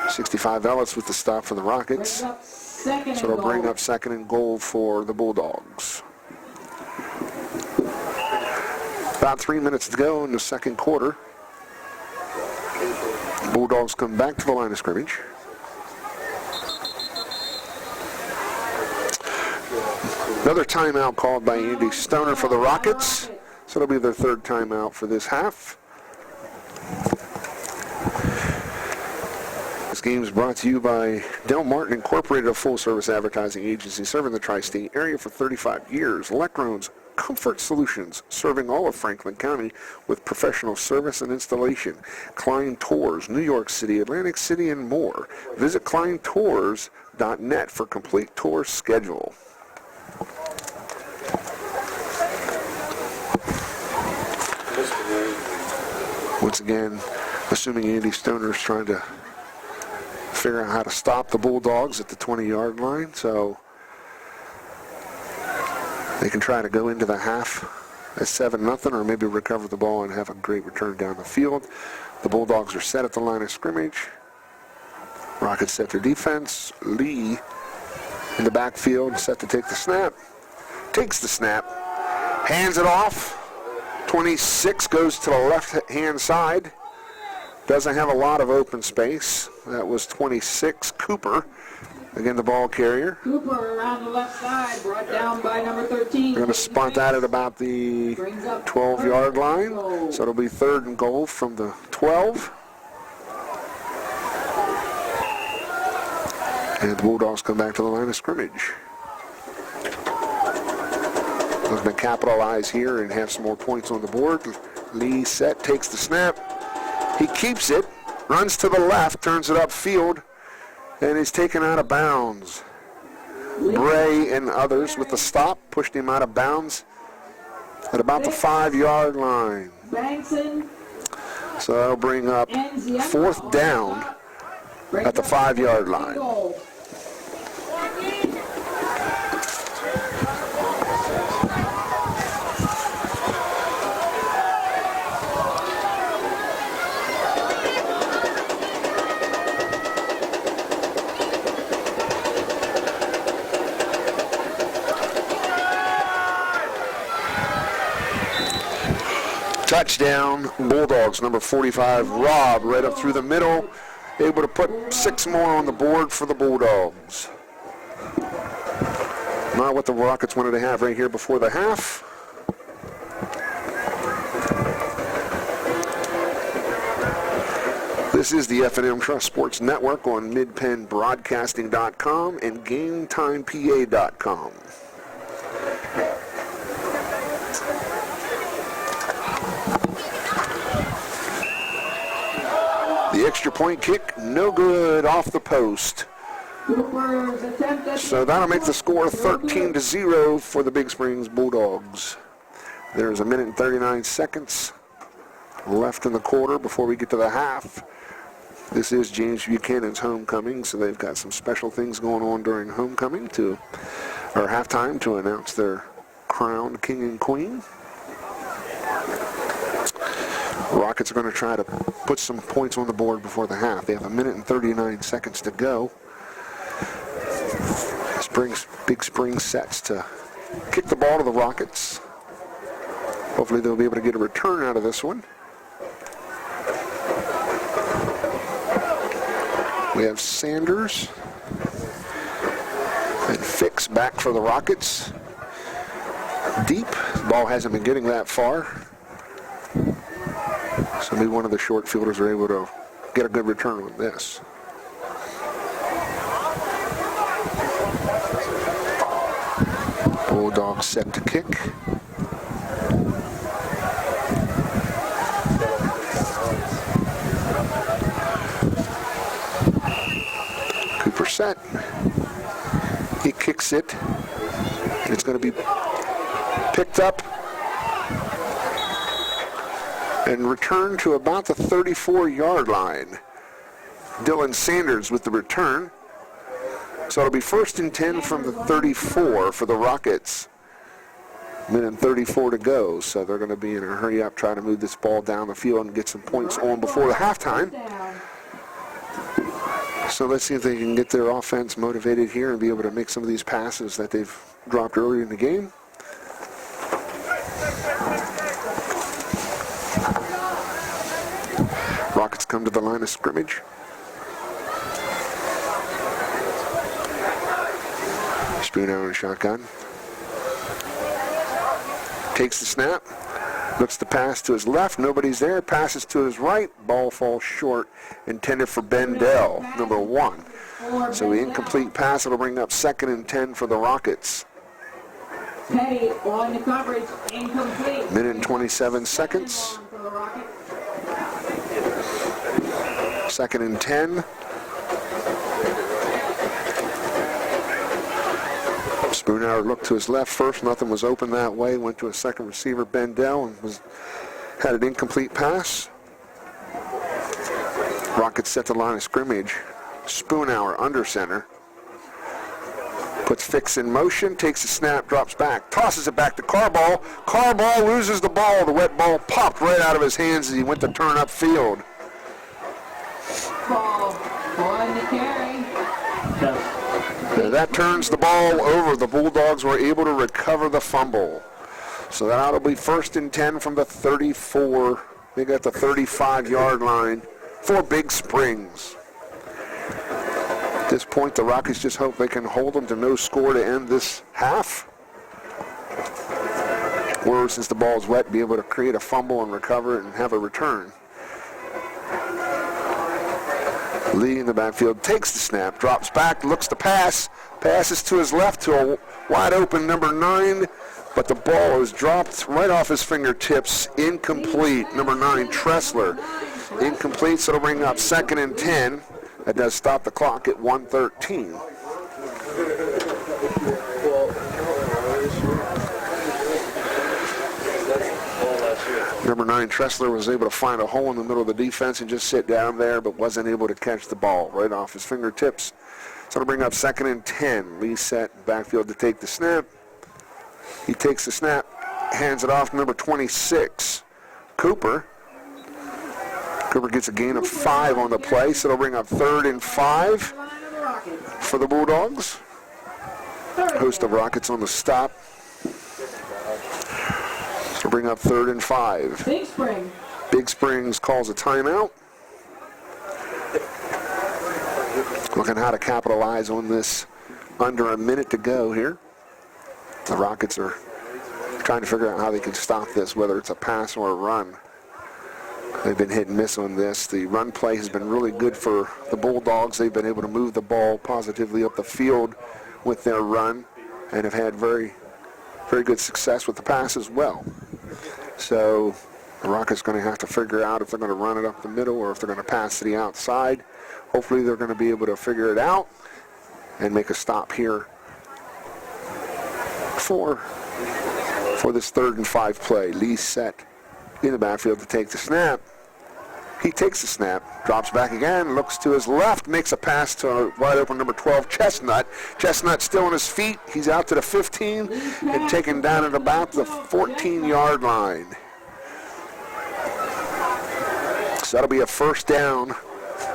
65 Ellis with the stop for the Rockets. So it'll bring up 2nd and goal for the Bulldogs. About 3 minutes to go in the second quarter. Bulldogs come back to the line of scrimmage. Another timeout called by Andy Stoner for the Rockets. So it'll be their 3rd timeout for this half. This game is brought to you by Del Martin Incorporated, a full-service advertising agency serving the tri-state area for 35 years. Electrones Comfort Solutions, serving all of Franklin County with professional service and installation. Klein Tours, New York City, Atlantic City, and more. Visit kleintours.net for complete tour schedule. Once again, assuming Andy Stoner is trying to figure out how to stop the Bulldogs at the 20-yard line, so they can try to go into the half at 7-0 or maybe recover the ball and have a great return down the field. The Bulldogs are set at the line of scrimmage. Rockets set their defense. Lee in the backfield, set to take the snap. Takes the snap, hands it off. 26 goes to the left-hand side. Doesn't have a lot of open space. That was 26, Cooper. Again, the ball carrier. Cooper around the left side, brought down by number 13. They're going to stunt that at about the 12-yard line. So it'll be 3rd and goal from the 12. And the Bulldogs come back to the line of scrimmage. Looking to capitalize here and have some more points on the board. Lee set, takes the snap. He keeps it, runs to the left, turns it upfield, and is taken out of bounds. Bray and others with the stop pushed him out of bounds at about the 5-yard line. So that'll bring up 4th down at the 5-yard line. Touchdown, Bulldogs, number 45, Rob, right up through the middle, able to put 6 more on the board for the Bulldogs. Not what the Rockets wanted to have right here before the half. This is the F&M Trust Sports Network on midpennbroadcasting.com and GameTimePA.com. The extra point kick, no good, off the post. So that'll make the score 13-0 for the Big Springs Bulldogs. There's 1 minute and 39 seconds left in the quarter before we get to the half. This is James Buchanan's homecoming, so they've got some special things going on during homecoming or halftime to announce their crowned king and queen. Rockets are going to try to put some points on the board before the half. They have 1 minute and 39 seconds to go. Big Spring sets to kick the ball to the Rockets. Hopefully they'll be able to get a return out of this one. We have Sanders and Fix back for the Rockets. Deep. Ball hasn't been getting that far. So maybe one of the short fielders are able to get a good return on this. Bulldogs set to kick. Cooper set. He kicks it. And it's going to be picked up and returned to about the 34-yard line. Dylan Sanders with the return. So it'll be 1st and 10 from the 34 for the Rockets. 1 minute and 34 to go, so they're going to be in a hurry up, trying to move this ball down the field and get some points on before the halftime. So let's see if they can get their offense motivated here and be able to make some of these passes that they've dropped earlier in the game. Rockets come to the line of scrimmage. Spoon out on a shotgun. Takes the snap. Looks to pass to his left. Nobody's there. Passes to his right. Ball falls short. Intended for Bendell, number 1. So the incomplete pass will bring up 2nd and 10 for the Rockets. Petty on the coverage, incomplete. Minute and 27 seconds. 2nd and 10. Spoonhour looked to his left first. Nothing was open that way. Went to a second receiver, Bendell, and had an incomplete pass. Rockets set the line of scrimmage. Spoonhour under center. Puts Fix in motion, takes a snap, drops back, tosses it back to Carball. Carball loses the ball. The wet ball popped right out of his hands as he went to turn upfield. Ball on the carry. That turns the ball over. The Bulldogs were able to recover the fumble. So that'll be 1st and 10 from the 34. They got the 35-yard line for Big Springs. At this point, the Rockets just hope they can hold them to no score to end this half. Or, since the ball's wet, be able to create a fumble and recover it and have a return. Lee in the backfield takes the snap, drops back, looks to pass, passes to his left to a wide open number 9, but the ball is dropped right off his fingertips, incomplete. Number 9, Tressler, incomplete, so it'll bring up 2nd and 10. That does stop the clock at 1:13. Number 9, Tressler, was able to find a hole in the middle of the defense and just sit down there, but wasn't able to catch the ball right off his fingertips. So it'll bring up 2nd and 10. Lee set backfield to take the snap. He takes the snap, hands it off to number 26, Cooper. Cooper gets a gain of 5 on the play, so it'll bring up 3rd and 5 for the Bulldogs. Host of Rockets on the stop. So bring up 3rd and 5. Big Springs calls a timeout. Looking how to capitalize on this. Under a minute to go here. The Rockets are trying to figure out how they can stop this, whether it's a pass or a run. They've been hit and miss on this. The run play has been really good for the Bulldogs. They've been able to move the ball positively up the field with their run and have had very, very good success with the pass as well. So the Rockets are going to have to figure out if they're going to run it up the middle or if they're going to pass to the outside. Hopefully they're going to be able to figure it out and make a stop here for this 3rd and 5 play. Lee set in the backfield to take the snap. He takes the snap, drops back again, looks to his left, makes a pass to a wide open number 12, Chestnut. Chestnut still on his feet. He's out to the 15 and taken down at about the 14-yard line. So that'll be a 1st down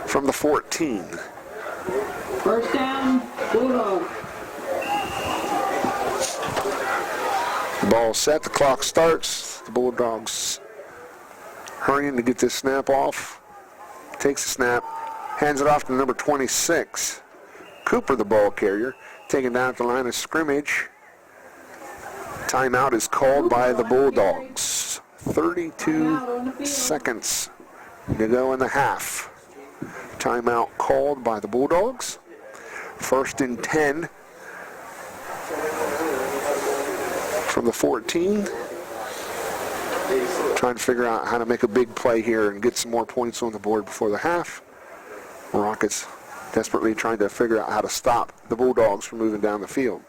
from the 14. 1st down, Bulldogs. The ball set, the clock starts. The Bulldogs hurrying to get this snap off. Takes the snap, hands it off to number 26. Cooper, the ball carrier, taken down at the line of scrimmage. Timeout is called by the Bulldogs. 32 seconds to go in the half. Timeout called by the Bulldogs. 1st and 10 from the 14. Trying to figure out how to make a big play here and get some more points on the board before the half. Rockets desperately trying to figure out how to stop the Bulldogs from moving down the field.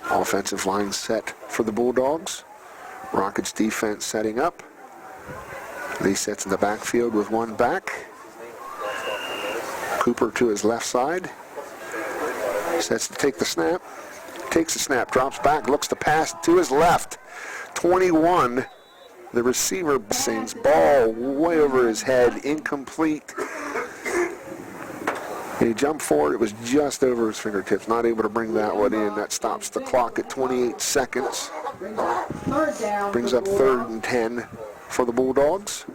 Offensive line set for the Bulldogs. Rockets defense setting up. Lee sets in the backfield with one back. Cooper to his left side. Sets to take the snap. Takes the snap, drops back, looks to pass to his left. 21, the receiver sings ball way over his head, incomplete. He jumped forward, it was just over his fingertips, not able to bring that one in. That stops the clock at 28 seconds. Brings up 3rd and 10 for the Bulldogs.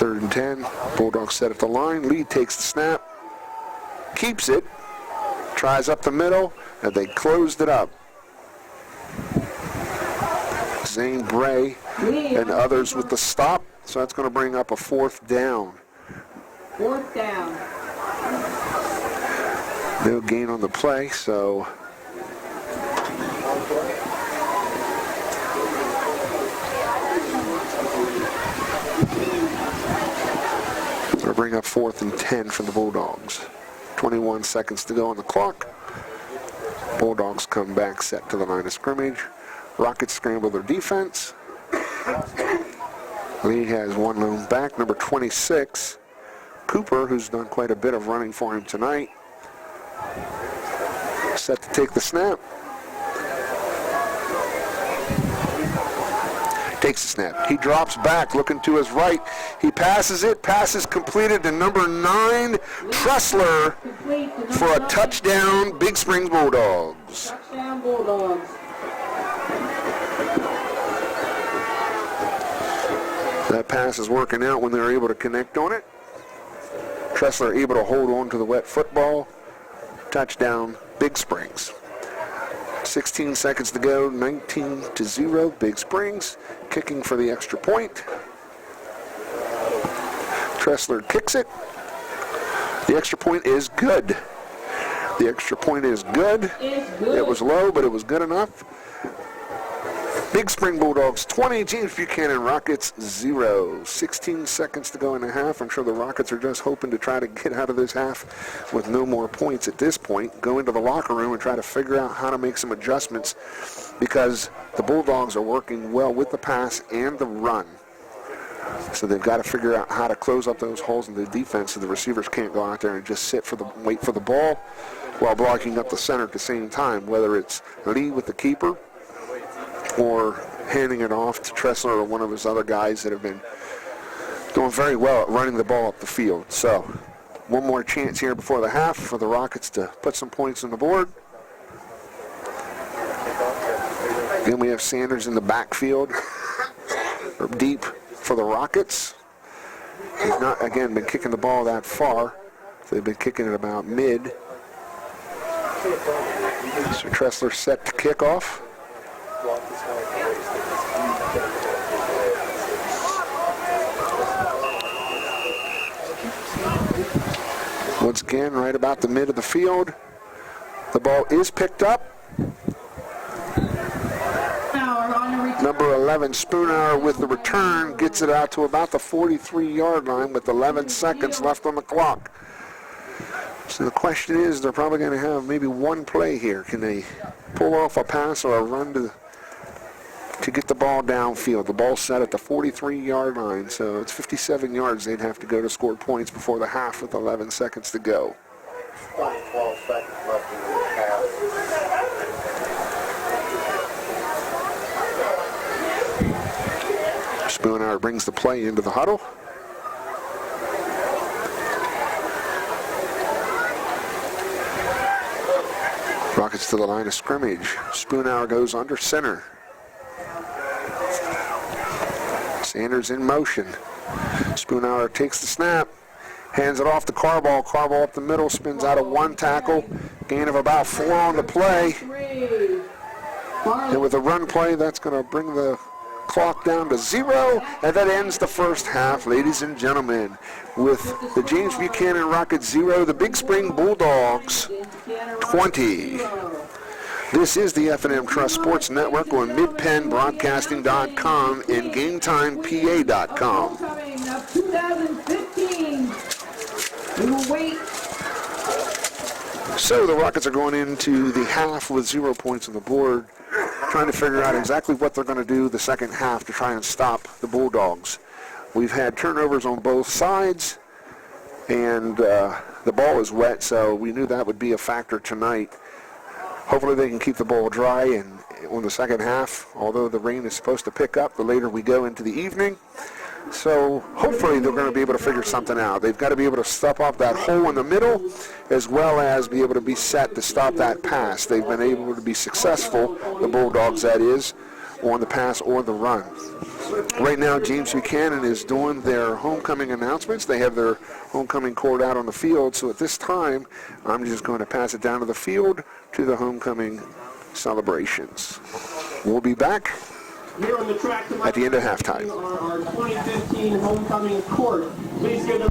3rd and 10. Bulldogs set at the line. Lee takes the snap. Keeps it. Tries up the middle, and they closed it up. Zane Bray and others with the stop. So that's going to bring up a 4th down. 4th down. No gain on the play, so it'll bring up 4th and 10 for the Bulldogs. 21 seconds to go on the clock. Bulldogs come back, set to the line of scrimmage. Rockets scramble their defense. Lee has one lone back, number 26. Cooper, who's done quite a bit of running for him tonight. Set to take the snap. Takes the snap. He drops back, looking to his right. He passes it. Pass is completed to number 9, Tressler, for a touchdown. Big Springs Bulldogs. Touchdown Bulldogs. That pass is working out when they're able to connect on it. Tressler able to hold on to the wet football. Touchdown, Big Springs. 16 seconds to go, 19-0, Big Springs. Kicking for the extra point. Tressler kicks it. The extra point is good. The extra point is good. It was low, but it was good enough. Big Spring Bulldogs 20, James Buchanan Rockets 0. 16 seconds to go in the half. I'm sure the Rockets are just hoping to try to get out of this half with no more points at this point. Go into the locker room and try to figure out how to make some adjustments because the Bulldogs are working well with the pass and the run. So they've got to figure out how to close up those holes in the defense so the receivers can't go out there and just wait for the ball while blocking up the center at the same time, whether it's Lee with the keeper or handing it off to Tressler or one of his other guys that have been doing very well at running the ball up the field. So one more chance here before the half for the Rockets to put some points on the board. Then we have Sanders in the backfield, or deep for the Rockets. He's not, again, been kicking the ball that far. They've been kicking it about mid. So Tressler set to kick off. Once again, right about the mid of the field. The ball is picked up. Number 11, Spoonhour with the return, gets it out to about the 43-yard line with 11 seconds left on the clock. So the question is, they're probably going to have maybe one play here. Can they pull off a pass or a run to get the ball downfield? The ball's set at the 43-yard line, so it's 57 yards they'd have to go to score points before the half with 11 seconds to go. 12 seconds left in the half. Spoonhour brings the play into the huddle. Rockets to the line of scrimmage. Spoonhour goes under center. Sanders in motion. Spoonhour takes the snap, hands it off to Carball. Carball up the middle, spins out of one tackle, gain of about 4 on the play. And with a run play, that's going to bring the clock down to 0, and that ends the first half, ladies and gentlemen, with the James Buchanan Rockets 0, the Big Spring Bulldogs 20. This is the F&M Trust Sports Network on midpennbroadcasting.com and GameTimePA.com. 2015. We will wait. So the Rockets are going into the half with 0 points on the board, trying to figure out exactly what they're going to do the second half to try and stop the Bulldogs. We've had turnovers on both sides, and the ball is wet, so we knew that would be a factor tonight. Hopefully they can keep the ball dry and on the second half, although the rain is supposed to pick up the later we go into the evening. So hopefully they're going to be able to figure something out. They've got to be able to stop up that hole in the middle as well as be able to be set to stop that pass. They've been able to be successful, the Bulldogs that is, on the pass or the run. Right now, James Buchanan is doing their homecoming announcements. They have their homecoming court out on the field, so at this time, I'm just going to pass it down to the field to the homecoming celebrations. We'll be back Here on the track to at the end of halftime. Our 2015 homecoming court. Please give them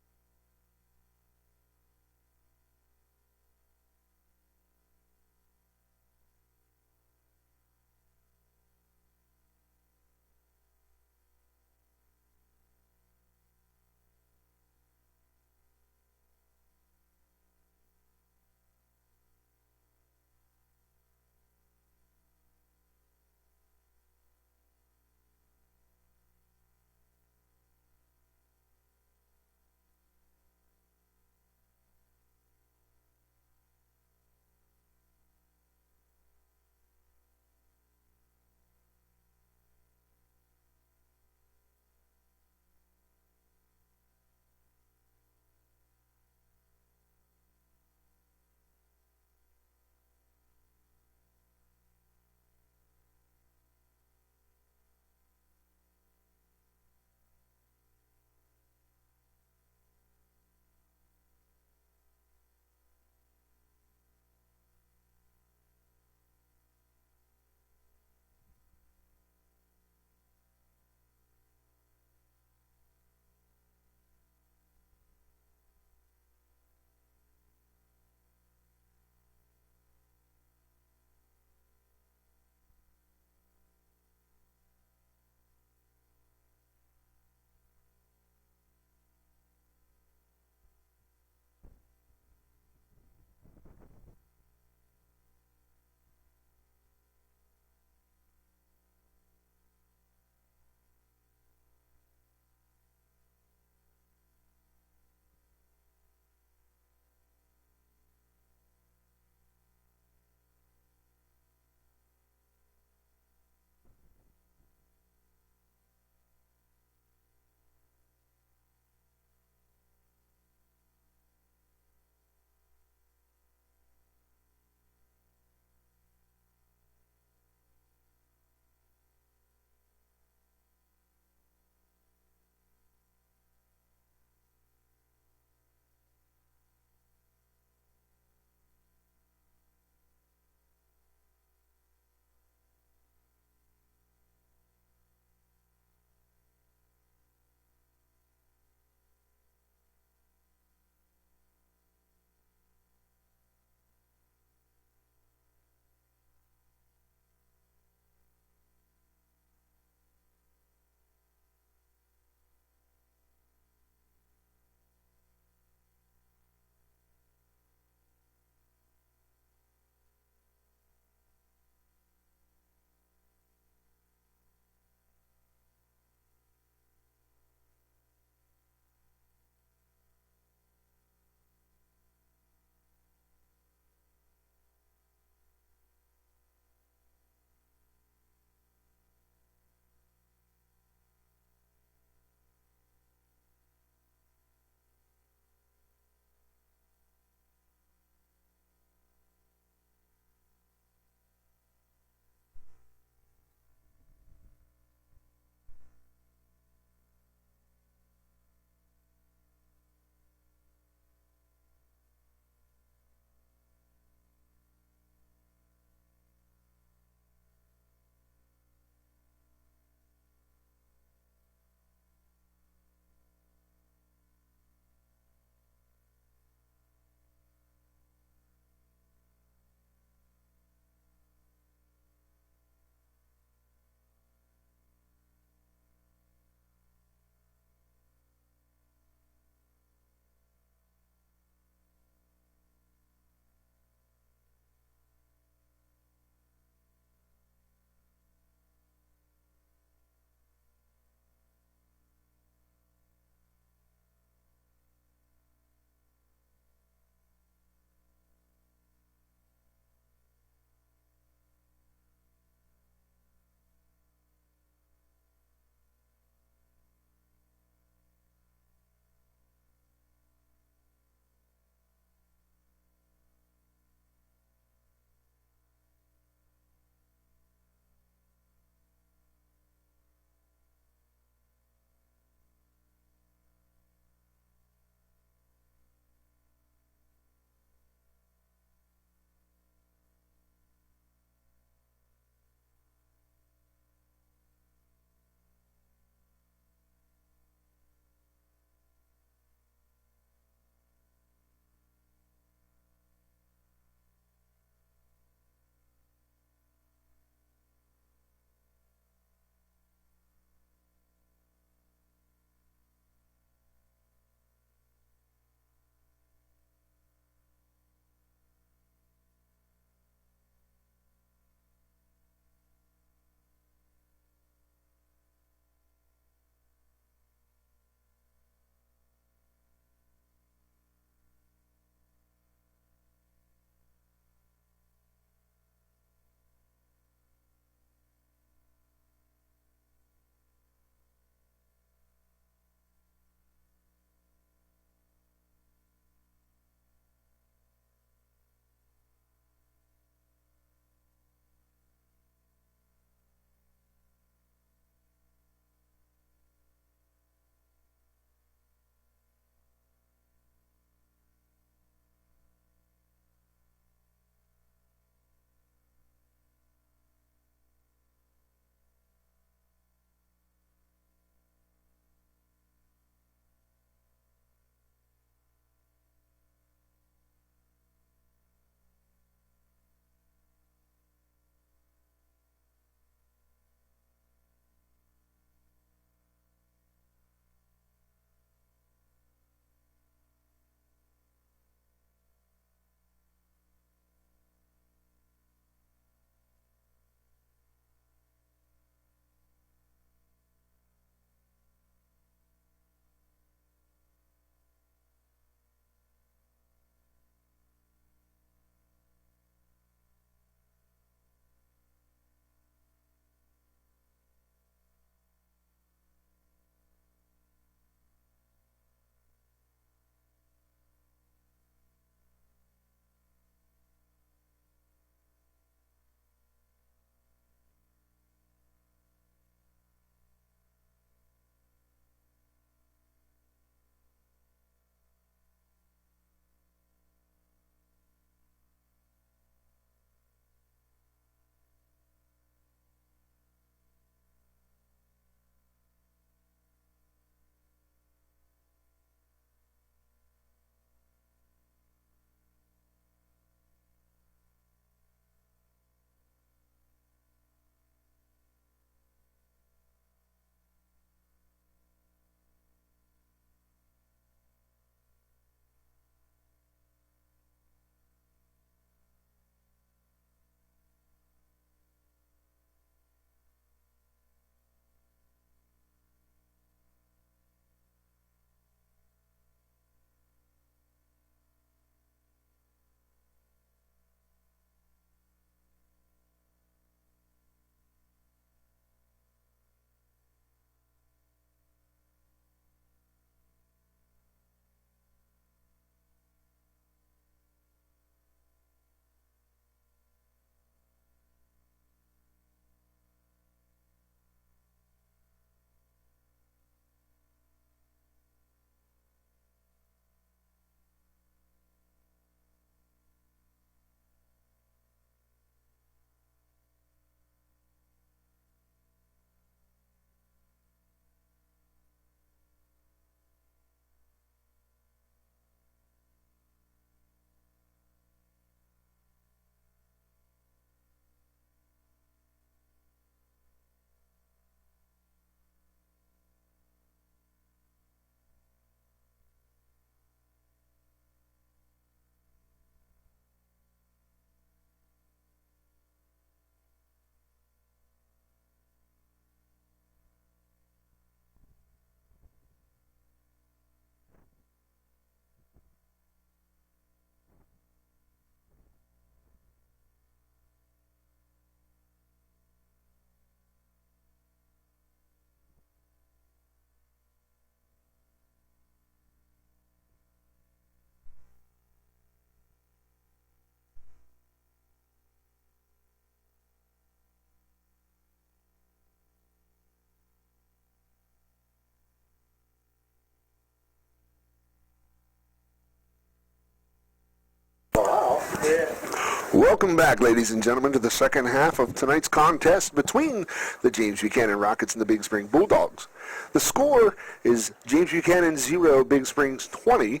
Welcome back, ladies and gentlemen, to the second half of tonight's contest between the James Buchanan Rockets and the Big Spring Bulldogs. The score is James Buchanan 0, Big Springs 20.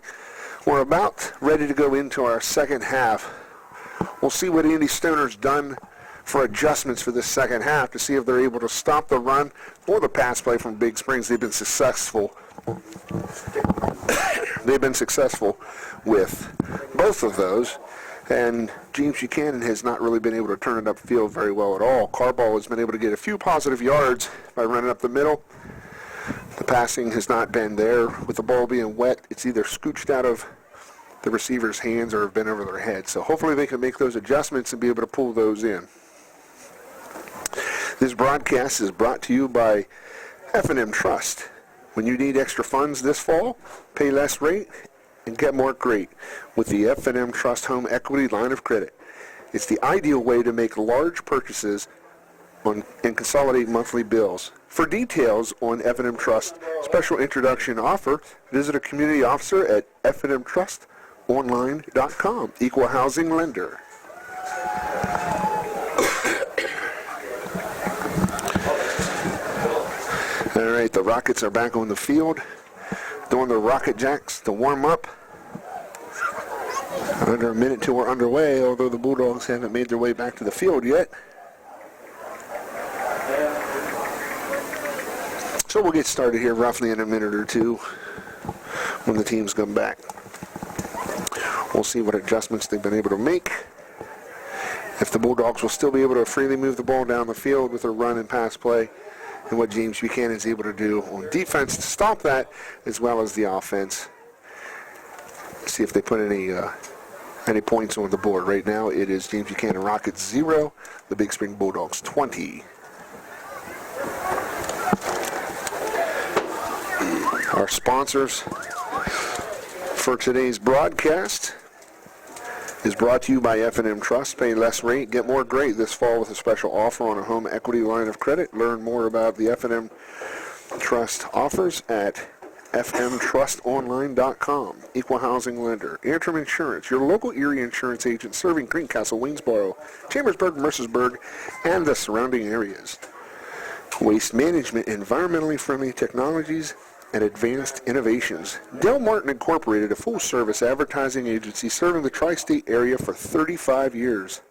We're about ready to go into our second half. We'll see what Andy Stoner's done for adjustments for this second half to see if they're able to stop the run or the pass play from Big Springs. They've been successful. They've been successful with both of those. And James Buchanan has not really been able to turn it upfield very well at all. Carball has been able to get a few positive yards by running up the middle. The passing has not been there. With the ball being wet, it's either scooched out of the receiver's hands or have been over their head. So hopefully they can make those adjustments and be able to pull those in. This broadcast is brought to you by F&M Trust. When you need extra funds this fall, pay less rate and get more great with the F&M Trust Home Equity Line of Credit. It's the ideal way to make large purchases and consolidate monthly bills. For details on F&M Trust special introduction offer, visit a community officer at fnmtrustonline.com. Equal housing lender. All right, the Rockets are back on the field, doing the Rocket Jacks to warm up. Under a minute till we're underway, although the Bulldogs haven't made their way back to the field yet. So we'll get started here roughly in a minute or two when the teams come back. We'll see what adjustments they've been able to make. If the Bulldogs will still be able to freely move the ball down the field with their run and pass play, and what James Buchanan is able to do on defense to stop that, as well as the offense. See if they put any points on the board. Right now it is James Buchanan Rockets 0, the Big Spring Bulldogs 20. Our sponsors for today's broadcast is brought to you by F&M Trust. Pay less rate, get more great this fall with a special offer on a home equity line of credit. Learn more about the F&M Trust offers at fmtrustonline.com. Equal housing lender. Antrim Insurance, your local Erie insurance agent serving Greencastle, Waynesboro, Chambersburg, Mercersburg, and the surrounding areas. Waste management, environmentally friendly technologies, and advanced innovations. Del Martin Incorporated, a full-service advertising agency serving the tri-state area for 35 years.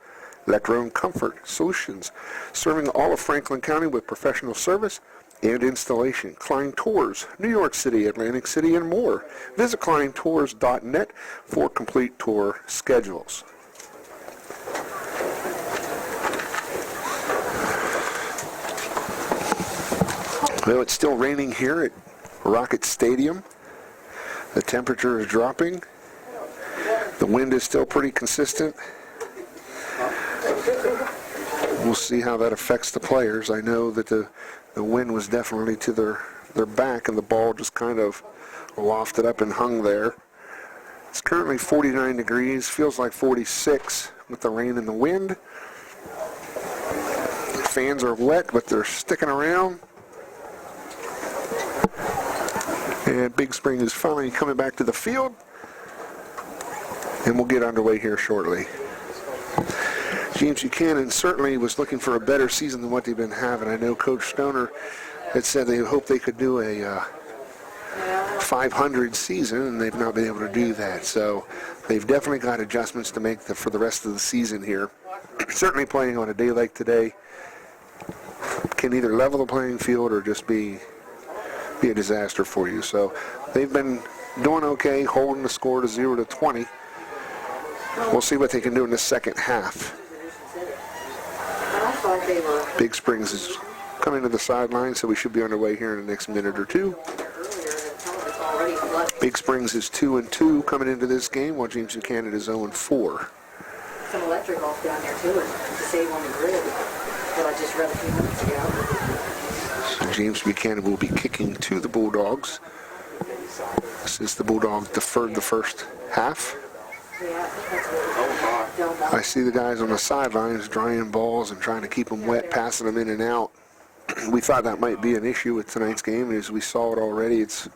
Electro Comfort Solutions, serving all of Franklin County with professional service and installation. Klein Tours, New York City, Atlantic City, and more. Visit kleintours.net for complete tour schedules. Well, it's still raining here at Rocket Stadium. The temperature is dropping. The wind is still pretty consistent. We'll see how that affects the players. I know that the wind was definitely to their back, and the ball just kind of lofted up and hung there. It's currently 49 degrees, feels like 46 with the rain and the wind. The fans are wet, but they're sticking around. And Big Spring is finally coming back to the field. And we'll get underway here shortly. James Buchanan certainly was looking for a better season than what they've been having. I know Coach Stoner had said they hoped they could do a 500 season, and they've not been able to do that. So they've definitely got adjustments to make for the rest of the season here. Certainly playing on a day like today can either level the playing field or just be a disaster for you. So they've been doing okay, holding the score to 0-20. We'll see what they can do in the second half. Big Springs is coming to the sideline, so we should be underway here in the next minute or two. Big Springs is 2-2 coming into this game, while James Buchanan is 0-4. Some electric off down there too, to save on the grid that I just read a few minutes ago. So James Buchanan will be kicking to the Bulldogs, since the Bulldogs deferred the first half. I see the guys on the sidelines drying balls and trying to keep them wet, passing them in and out. We thought that might be an issue with tonight's game, and as we saw it already, it's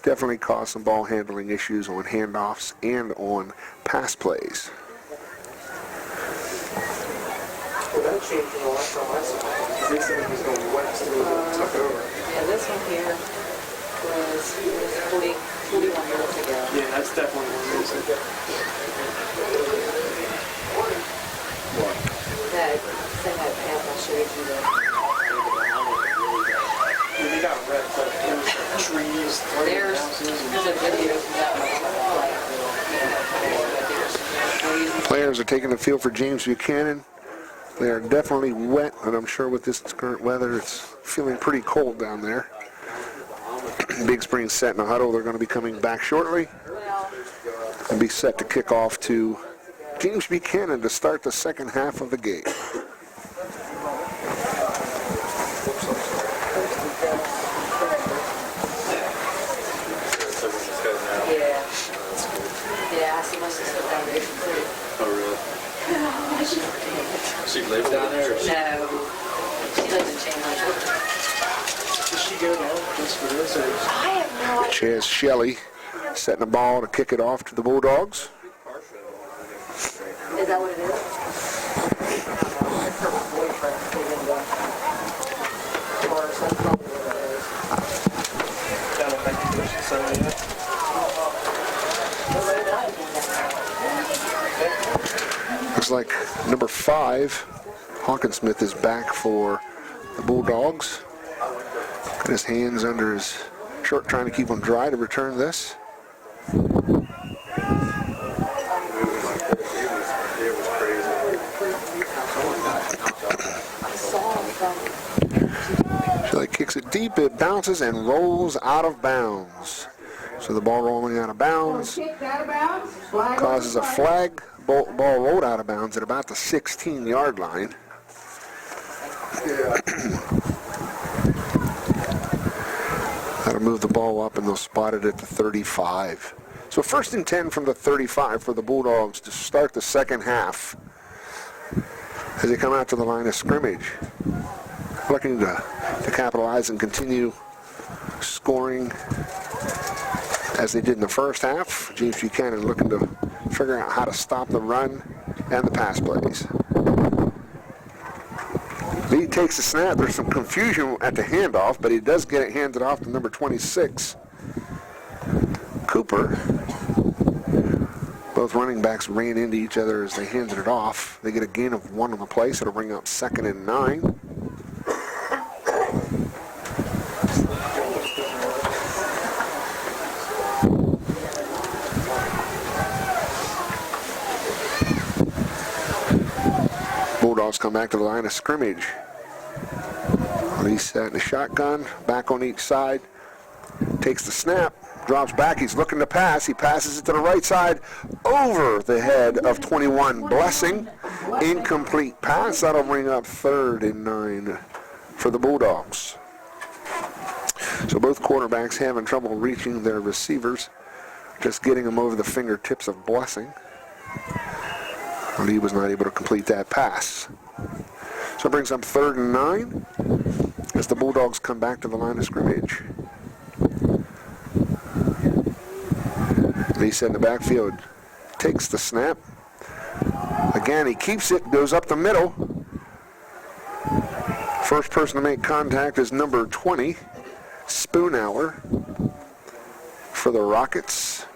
definitely caused some ball handling issues on handoffs and on pass plays. that changed from the last time I saw it. They said it was going west and it was going to tuck over. Yeah, this one here was 41 minutes ago. Yeah, that's definitely one reason. That thing I path I showed you there. Yeah, they got wrecked, but there was trees, There's houses, and a video from that one. Players are taking the field for James Buchanan. They are definitely wet, and I'm sure with this current weather, it's feeling pretty cold down there. Big Spring set in a huddle. They're going to be coming back shortly and be set to kick off to James Buchanan to start the second half of the game. Yeah. Yeah, I see my sister down there too. Oh, really? She lives down there? Or No. She lives in Chandler. does she go down just for this? Or I have no idea. Chaz Shelley setting the ball to kick it off to the Bulldogs. Is that what it is? down at Becky Center yet? Looks like number 5, Hawkinsmith, is back for the Bulldogs. Got his hands under his shirt trying to keep them dry to return this. Shelley kicks it deep, it bounces and rolls out of bounds. So the ball rolling out of bounds Kicked out of bounds. Flag causes a on the flag. Ball rolled out of bounds at about the 16-yard line. That'll move the ball up and they'll spot it at the 35. So first and 10 from the 35 for the Bulldogs to start the second half as they come out to the line of scrimmage. Looking to capitalize and continue scoring as they did in the first half. James Buchanan looking to figure out how to stop the run and the pass plays. Lee takes the snap. There's some confusion at the handoff, but he does get it handed off to number 26, Cooper. Both running backs ran into each other as they handed it off. They get a gain of 1 on the play, so it'll bring up 2nd and 9. Bulldogs come back to the line of scrimmage. Lee set in a shotgun, back on each side, takes the snap, drops back, he's looking to pass, he passes it to the right side, over the head of 21, Blessing. Incomplete pass, that'll bring up 3rd and 9 for the Bulldogs. So both quarterbacks having trouble reaching their receivers, just getting them over the fingertips of Blessing. Lee was not able to complete that pass. So it brings up 3rd and 9 as the Bulldogs come back to the line of scrimmage. Lee set in the backfield, takes the snap. Again, he keeps it, goes up the middle. First person to make contact is number 20, Spoonhour, for the Rockets.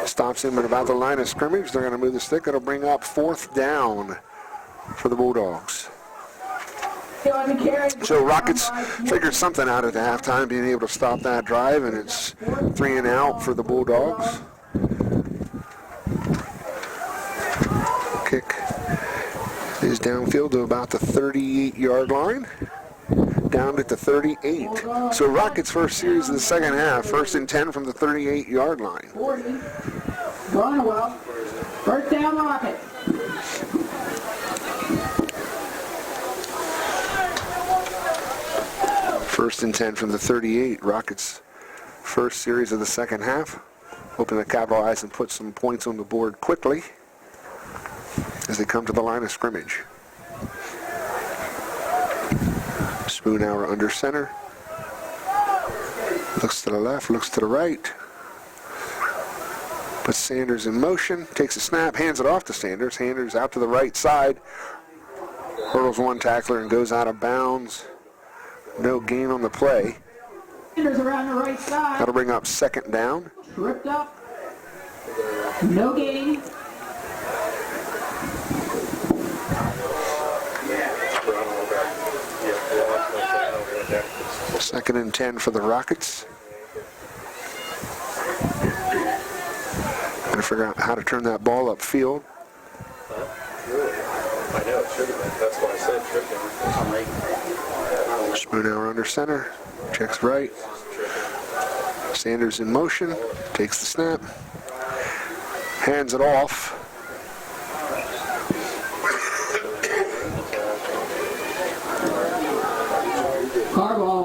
Stops him at about the line of scrimmage. They're going to move the stick. It'll bring up 4th down for the Bulldogs. So Rockets figured something out at the halftime, being able to stop that drive, and it's 3 and out for the Bulldogs. Kick is downfield to about the 38-yard line. Down at the 38. So Rockets' first series of the second half, 1st and 10 from the 38-yard line. 40. Going well. 1st down, Rocket. First and 10 from the 38. Rockets' first series of the second half. Hoping to capitalize and put some points on the board quickly as they come to the line of scrimmage. Spoonhour under center. Looks to the left, looks to the right. Puts Sanders in motion, takes a snap, hands it off to Sanders. Sanders out to the right side. Hurdles one tackler and goes out of bounds. No gain on the play. Sanders around the right side. That'll bring up second down. Tripped up. No gain. Second and 10 for the Rockets. Gotta figure out how to turn that ball upfield. I know, it should have been. That's why I said tripping. Spoonhour under center. Checks right. Sanders in motion. Takes the snap. Hands it off.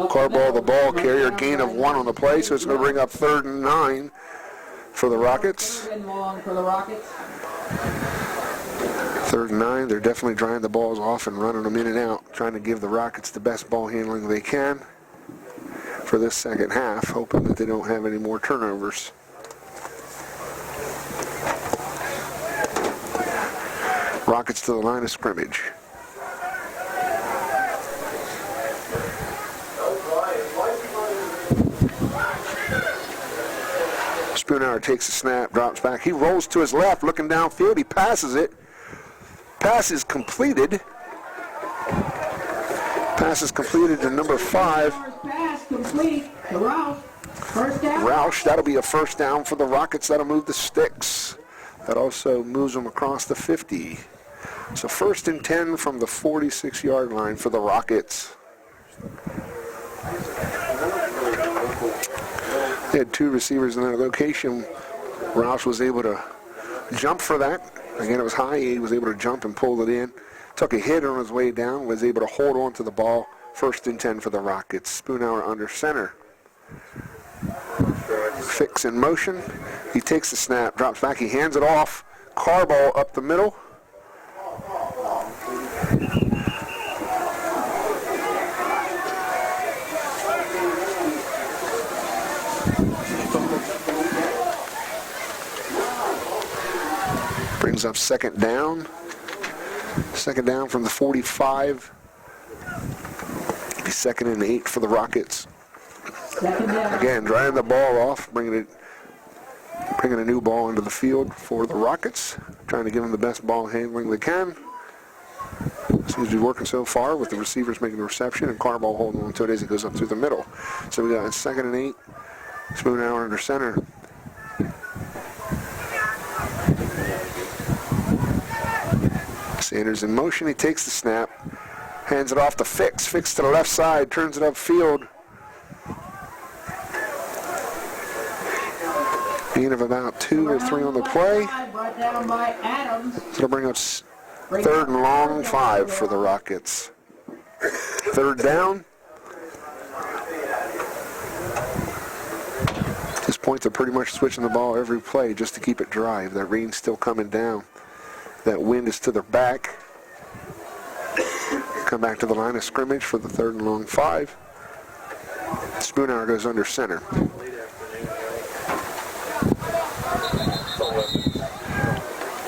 Carball, the ball carrier, gain of 1 on the play, so it's going to bring up 3rd and 9 for the Rockets. 3rd and 9, they're definitely drying the balls off and running them in and out, trying to give the Rockets the best ball handling they can for this second half, hoping that they don't have any more turnovers. Rockets to the line of scrimmage. Spoonhour takes a snap, drops back. He rolls to his left, looking downfield. He passes it. Pass is completed. Pass is completed to number 5. Pass complete to Roush. First down. Roush, that'll be a first down for the Rockets. That'll move the sticks. That also moves them across the 50. So 1st and 10 from the 46-yard line for the Rockets. They had 2 receivers in that location. Roush was able to jump for that. Again, it was high. He was able to jump and pull it in. Took a hit on his way down. Was able to hold on to the ball. 1st and 10 for the Rockets. Spoonhour under center. Fix in motion. He takes the snap, drops back. He hands it off. Carball up the middle. Brings up second down. Second down from the 45. Be 2nd and 8 for the Rockets. Again, drying the ball off, bringing a new ball into the field for the Rockets. Trying to give them the best ball handling they can. Seems to be working so far with the receivers making the reception and Carball holding on to it as he goes up through the middle. So we got 2nd and 8. Spoonhour under center. Sanders in motion. He takes the snap. Hands it off to Fix. Fix to the left side. Turns it upfield. Gain of about 2 or 3 on the play. Brought down by Adams. So it'll bring up 3rd and long 5 for the Rockets. 3rd down. At this point, they're pretty much switching the ball every play just to keep it dry. That rain's still coming down. That wind is to their back. Come back to the line of scrimmage for the 3rd and long 5. Spoonhour goes under center.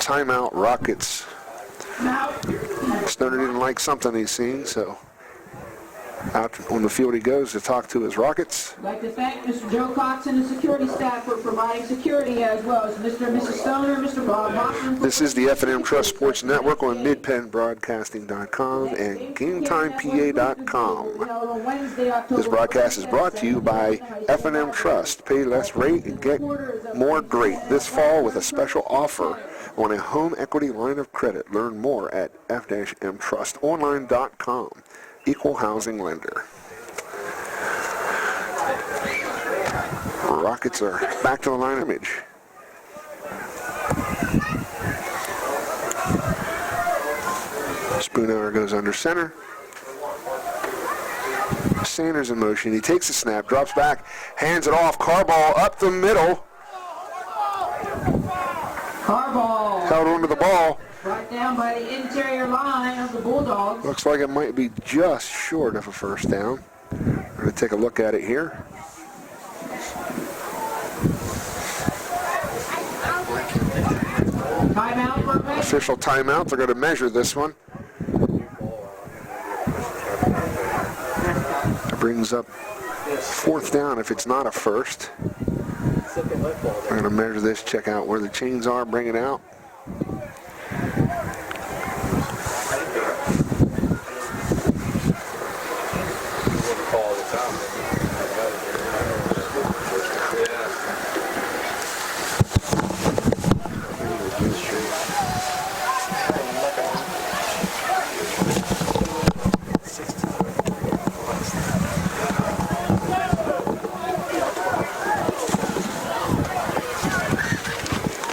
Timeout, Rockets. Stoner didn't like something he's seen, so out on the field he goes to talk to his Rockets. I'd like to thank Mr. Joe Cox and the security staff for providing security, as well as Mr. and Mrs. Stoner, Mr. Bob Hoffman. This is the F&M Trust Sports Network on MidPennBroadcasting.com and GameTimePA.com. This broadcast is brought to you by F&M Trust. Pay less rate and get more great this fall with a special offer on a home equity line of credit. Learn more at f-mtrustonline.com. Equal housing lender. Rockets are back to the line of image. Spoonhour goes under center. Sanders in motion. He takes a snap, drops back, hands it off. Carball up the middle. Carball. Held onto the ball. Brought down by the interior line of the Bulldogs. Looks like it might be just short of a first down. We're going to take a look at it here. Timeout for a minute. Official timeout. They're going to measure this one. Brings up fourth down if it's not a first. We're going to measure this, check out where the chains are, bring it out.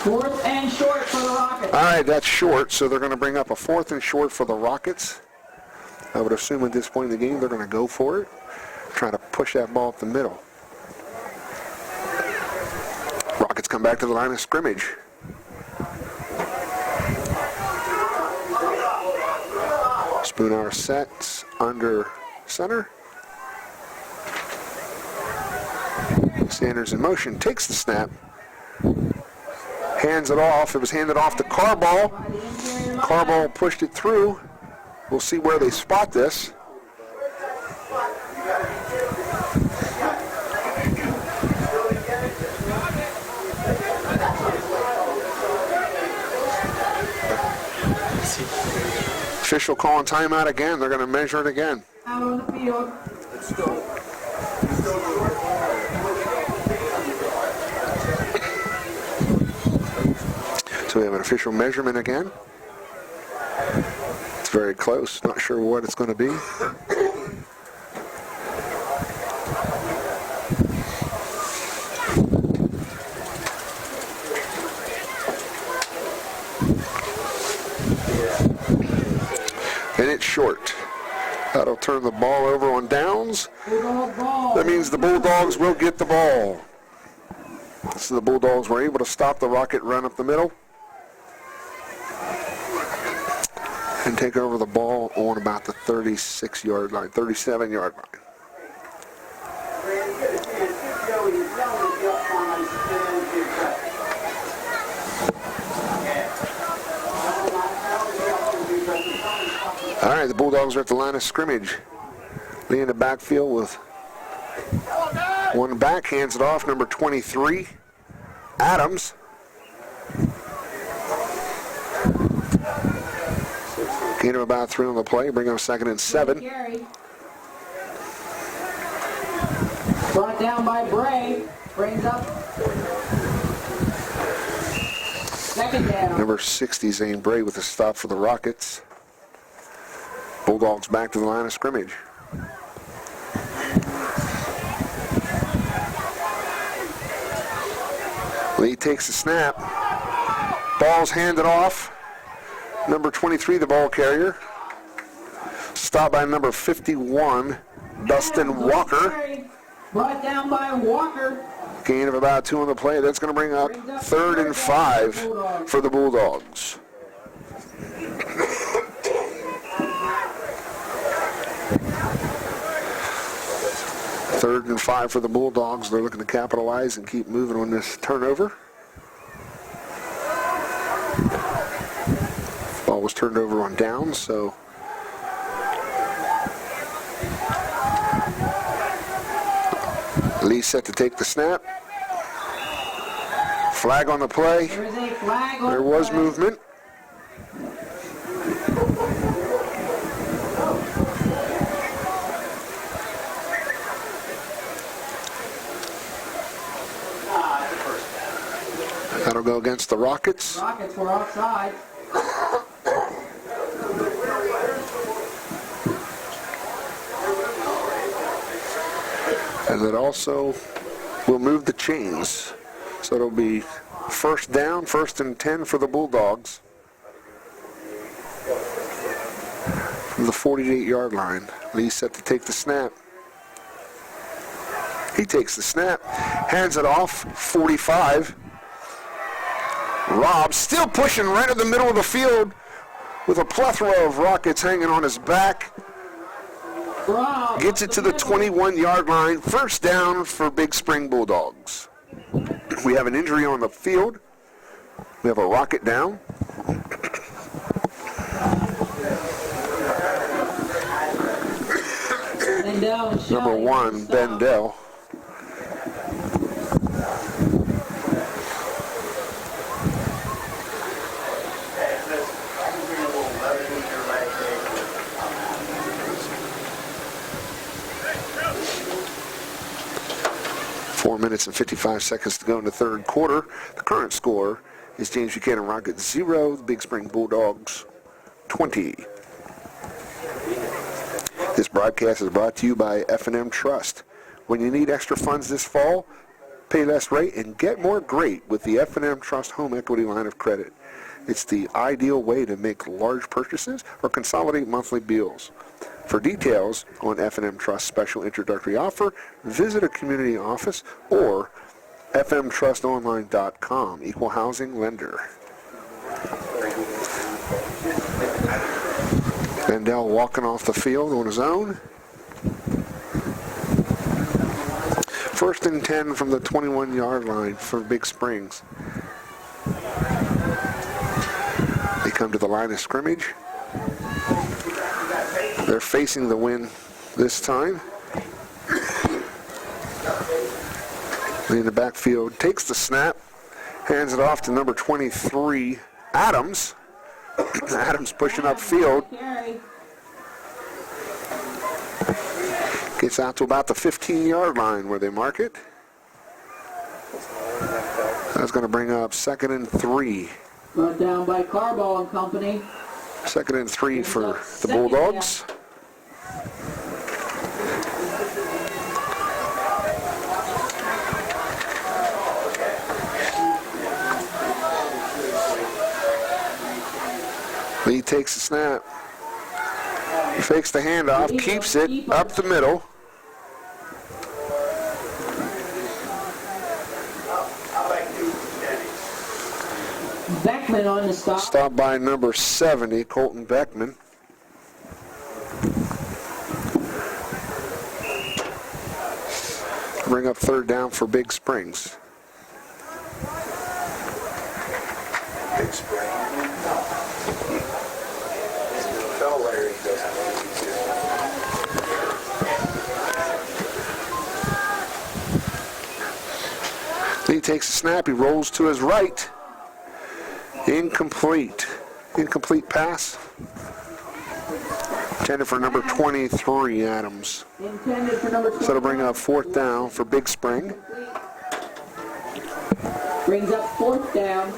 Fourth and short for the Rockets. All right, that's short, so they're going to bring up a fourth and short for the Rockets. I would assume at this point in the game they're going to go for it, trying to push that ball up the middle. Rockets come back to the line of scrimmage. Spooner sets under center. Sanders in motion, takes the snap. Hands it off. It was handed off to Carball. Carball pushed it through. We'll see where they spot this. Official calling timeout again. They're going to measure it again. Out on the field. So we have an official measurement again. It's very close. Not sure what it's going to be. And it's short. That'll turn the ball over on downs. That means the Bulldogs will get the ball. So the Bulldogs were able to stop the Rocket run up the middle and take over the ball on about the 36-yard line, 37-yard line. All right, the Bulldogs are at the line of scrimmage. Lee in the backfield with one back, hands it off, number 23, Adams. Gain of about 3 on the play, bring up 2nd and 7. Brought down by Bray. Brings up. 2nd down. Number 60, Zane Bray with a stop for the Rockets. Bulldogs back to the line of scrimmage. Lee takes the snap. Ball's handed off. Number 23, the ball carrier. Stopped by number 51, Dustin Walker. Brought down by Walker. Gain of about 2 on the play. That's going to bring up 3rd and 5 for the Bulldogs. Third and 5 for the Bulldogs. They're looking to capitalize and keep moving on this turnover. Ball was turned over on downs, so Lee set to take the snap. Flag on the play. There is a flag on There the was play. movement. That'll go against the Rockets. Rockets were offside. And it also will move the chains. So it'll be 1st down, 1st and 10 for the Bulldogs. From the 48-yard line. Lee set to take the snap. He takes the snap, hands it off, 45. Rob still pushing right in the middle of the field with a plethora of Rockets hanging on his back. Rob Gets it to the 21-yard line. 1st down for Big Spring Bulldogs. We have an injury on the field. We have a Rocket down. And Bendell and Shelley. Number 1, Stop. Bendell. Four minutes and 55 seconds to go in the third quarter. The current score is James Buchanan Rockets 0, the Big Spring Bulldogs 20. This broadcast is brought to you by F&M Trust. When you need extra funds this fall, pay less rate and get more great with the F&M Trust Home Equity Line of Credit. It's the ideal way to make large purchases or consolidate monthly bills. For details on F&M Trust's special introductory offer, visit a community office or fmtrustonline.com. Equal housing lender. Bendell walking off the field on his own. First and 10 from the 21-yard line for Big Springs. They come to the line of scrimmage. They're facing the wind this time. In the backfield, takes the snap, hands it off to number 23, Adams. Adams pushing upfield. Gets out to about the 15-yard line where they mark it. That's going to bring up 2nd and 3. Brought down by Carball and Company. 2nd and 3 for the Bulldogs. Lee takes the snap. He fakes the handoff, keeps it up the middle. Beckman on the stop. Stopped by number 70, Colton Beckman. Bring up 3rd down for Big Springs. Big Spring. Tell Larry he doesn't know what he's doing. Lee takes the snap, he rolls to his right. Incomplete. Incomplete pass. Intended for number 23, Adams. Intended for number 23. So it'll bring up 4th down for Big Spring. Brings up 4th down.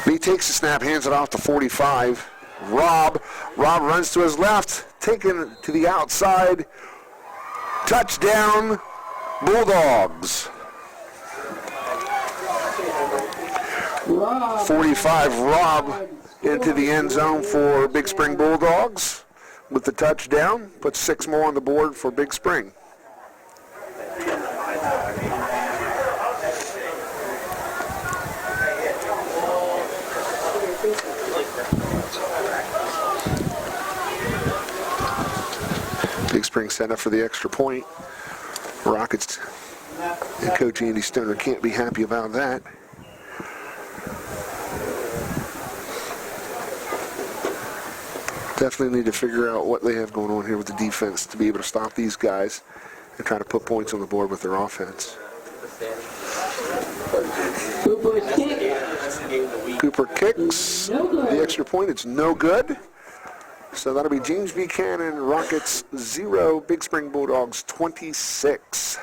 Lee takes the snap, hands it off to 45. Rob runs to his left, taken to the outside. Touchdown, Bulldogs. 45, Rob into the end zone for Big Spring Bulldogs with the touchdown. Puts 6 more on the board for Big Spring. Big Spring set up for the extra point. Rockets and Coach Andy Stoner can't be happy about that. Definitely need to figure out what they have going on here with the defense to be able to stop these guys and try to put points on the board with their offense. Cooper kicks the extra point. It's no good. So that'll be James Buchanan, Rockets 0, Big Spring Bulldogs 26.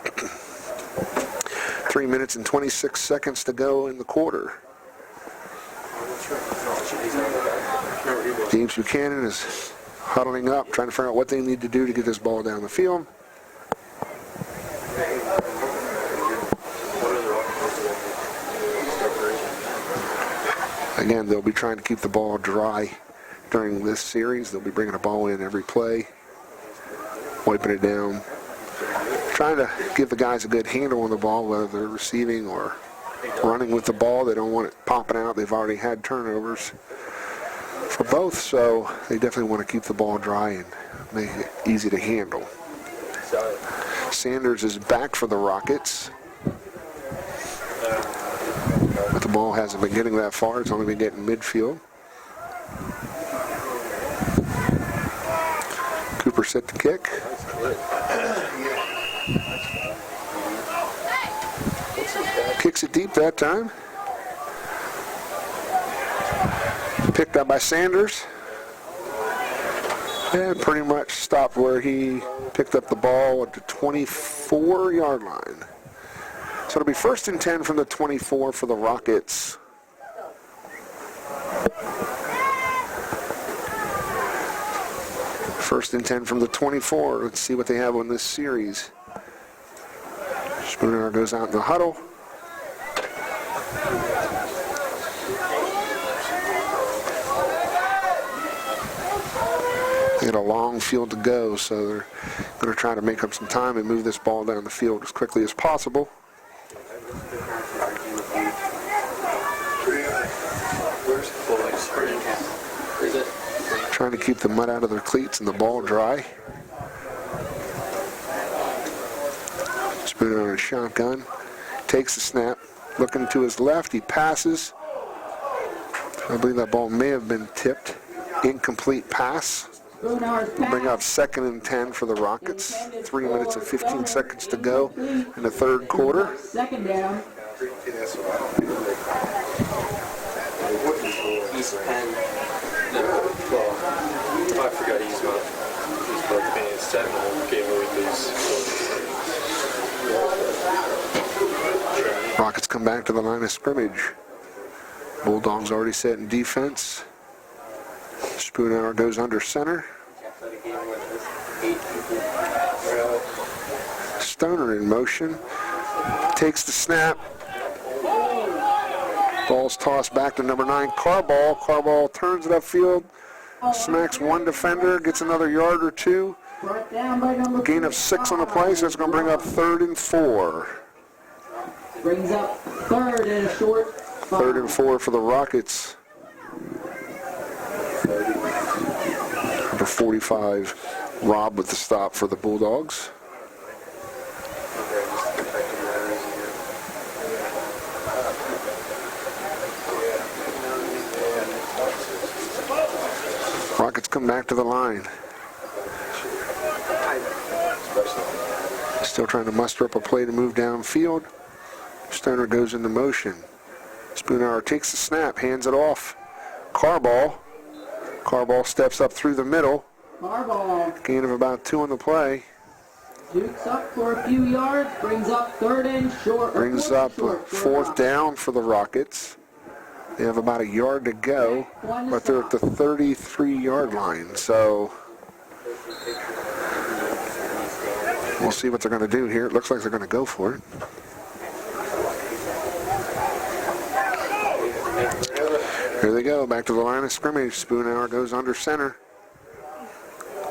3 minutes and 26 seconds to go in the quarter. James Buchanan is huddling up, trying to figure out what they need to do to get this ball down the field. Again, they'll be trying to keep the ball dry during this series. They'll be bringing a ball in every play, wiping it down, trying to give the guys a good handle on the ball, whether they're receiving or running with the ball. They don't want it popping out. They've already had turnovers for both, so they definitely want to keep the ball dry and make it easy to handle. Sanders is back for the Rockets. But the ball hasn't been getting that far. It's only been getting midfield. Cooper set to kick. Kicks it deep that time. Picked up by Sanders. And pretty much stopped where he picked up the ball at the 24-yard line. So it'll be 1st and 10 from the 24 for the Rockets. First and 10 from the 24. Let's see what they have on this series. Spooner goes out in the huddle. They got a long field to go, so they're going to try to make up some time and move this ball down the field as quickly as possible. Trying to keep the mud out of their cleats and the ball dry. Spooner on a shotgun. Takes the snap. Looking to his left. He passes. I believe that ball may have been tipped. Incomplete pass. Bring up 2nd and 10 for the Rockets. 3 minutes and 15 seconds to go in the third quarter. Second down. East Penn. No, well, I forgot East Penn. He's supposed to be in 7 game where we lose. Rockets come back to the line of scrimmage. Bulldogs already set in defense. Spoonhour goes under center. Stoner in motion. Takes the snap. Ball's tossed back to number 9, Carball. Carball turns it upfield. Smacks one defender. Gets another yard or two. Gain of 6 on the play, so it's going to bring up 3rd and 4. Brings up 3rd and a short. 3rd and 4 for the Rockets. Number 45, Rob with the stop for the Bulldogs. Rockets come back to the line. Still trying to muster up a play to move downfield. Stoner goes into motion. Spoonhour takes the snap, hands it off. Carball. Carball steps up through the middle. Carball Gain of about 2 on the play. jukes up for a few yards, brings up 3rd and short. Brings up 4th down for the Rockets. They have about a yard to go, but they're at the 33-yard line. So we'll see what they're going to do here. It looks like they're going to go for it. Here they go, back to the line of scrimmage. Spoonhour goes under center.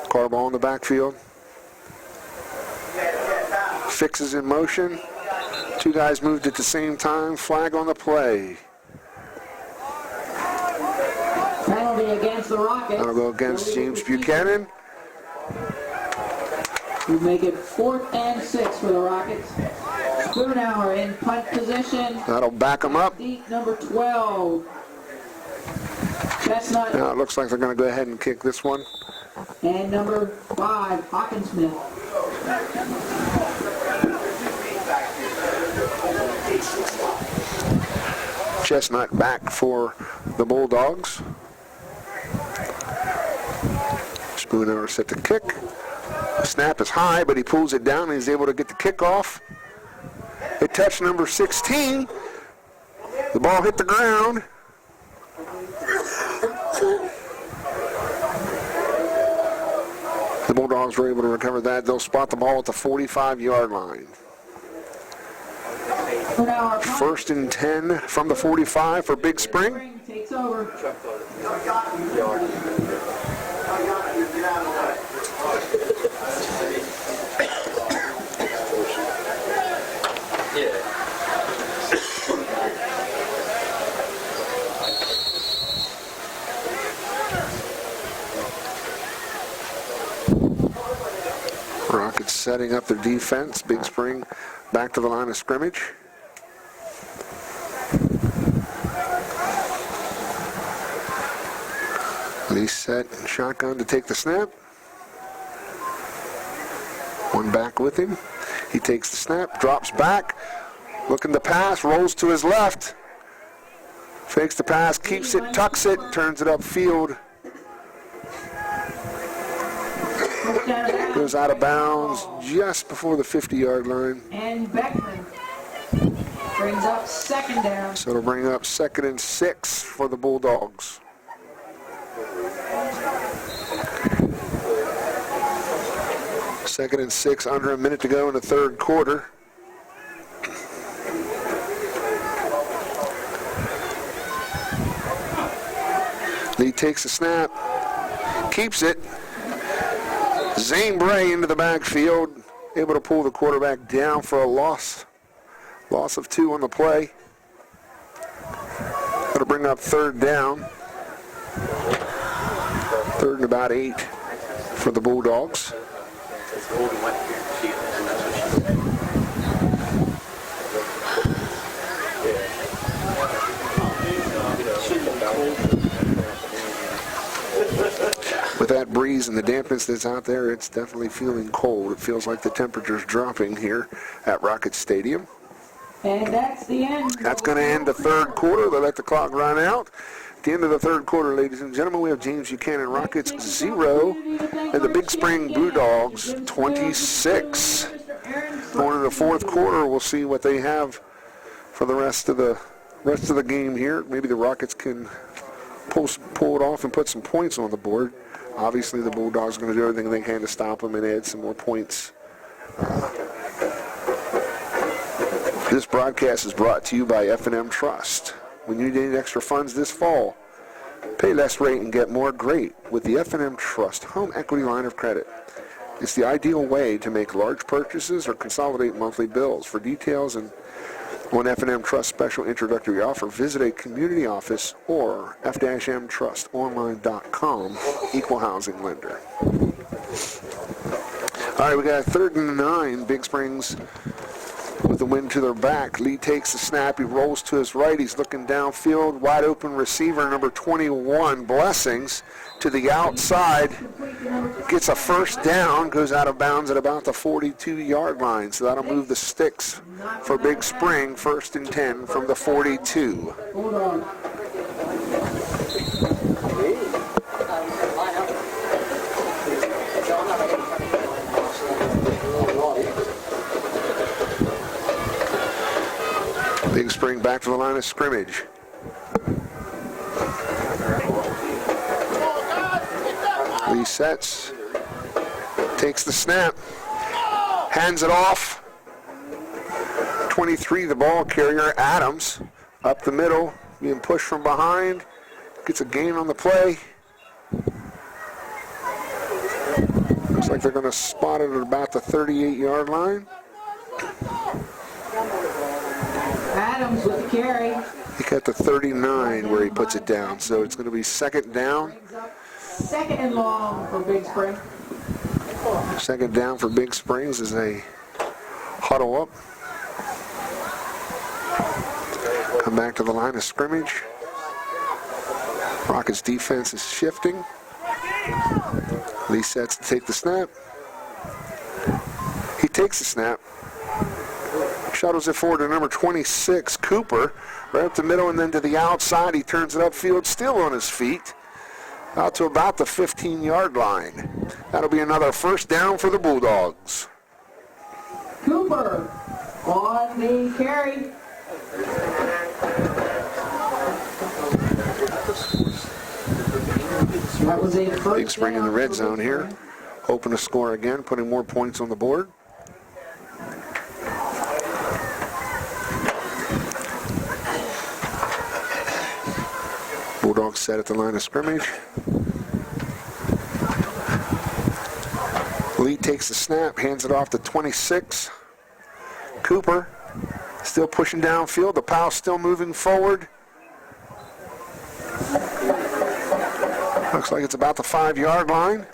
Carball in the backfield. Fixes in motion. 2 guys moved at the same time. Flag on the play. Penalty against the Rockets. That'll go against James Buchanan. You make it 4th and 6 for the Rockets. Spoonhour in punt position. That'll back them up. Deep number 12. Chestnut. Now it looks like they're going to go ahead and kick this one. And number 5, Hawkinsmith. Chestnut back for the Bulldogs. Spoonhour set to kick. The snap is high, but he pulls it down and he's able to get the kickoff. It touched number 16. The ball hit the ground. The Bulldogs were able to recover that. They'll spot the ball at the 45-yard line. 1st and 10 from the 45 for Big Spring. Takes over. setting up their defense. Big Spring back to the line of scrimmage. Lee set and shotgun to take the snap. One back with him. He takes the snap, drops back, looking to pass, rolls to his left. Fakes the pass, keeps it, tucks it, turns it upfield. Goes out of bounds just before the 50-yard line. And Beckman brings up second down. So it'll bring up 2nd and 6 for the Bulldogs. Second and 6, under a minute to go in the third quarter. Lee takes the snap, keeps it. Zane Bray into the backfield, able to pull the quarterback down for a loss. Loss of 2 on the play. That'll bring up 3rd down. 3rd and about 8 for the Bulldogs. With that breeze and the dampness that's out there, it's definitely feeling cold. It feels like the temperature's dropping here at Rocket Stadium. And that's the end. That's going to end the third quarter. They let the clock run out. At the end of the third quarter, ladies and gentlemen, we have James Buchanan Rockets 0 and the Big Spring Bulldogs 26. Going into the fourth quarter, we'll see what they have for the rest of the game here. Maybe the Rockets can pull it off and put some points on the board. Obviously, the Bulldogs are going to do everything they can to stop them and add some more points. This broadcast is brought to you by F&M Trust. When you need extra funds this fall, pay less rate and get more great with the F&M Trust Home Equity Line of Credit. It's the ideal way to make large purchases or consolidate monthly bills. For details and on F&M Trust special introductory offer, visit a community office or f-mtrustonline.com, equal housing lender. All right, we got 3rd and 9, Big Springs with the wind to their back. Lee takes the snap, he rolls to his right, he's looking downfield, wide open receiver, number 21, Blessings, to the outside, gets a first down, goes out of bounds at about the 42-yard line. So that'll move the sticks for Big Spring, 1st and 10 from the 42. Big Spring back to the line of scrimmage. Lee sets, takes the snap, hands it off. 23, the ball carrier, Adams, up the middle, being pushed from behind, gets a gain on the play. Looks like they're going to spot it at about the 38-yard line. Adams with the carry. He got the 39 where he puts it down, so it's going to be 2nd down. 2nd and long for Big Spring. 2nd down for Big Springs as they huddle up. Come back to the line of scrimmage. Rockets defense is shifting. Lee sets to take the snap. He takes the snap. Shuttles it forward to number 26, Cooper. Right up the middle and then to the outside. He turns it upfield, still on his feet. Out to about the 15-yard line. That'll be another 1st down for the Bulldogs. Cooper on the carry. That was a first Big Spring in the red zone here. Hoping to score again, putting more points on the board. Bulldogs set at the line of scrimmage. Lee takes the snap, hands it off to 26. Cooper still pushing downfield. The Powell's still moving forward. Looks like it's about the 5-yard line.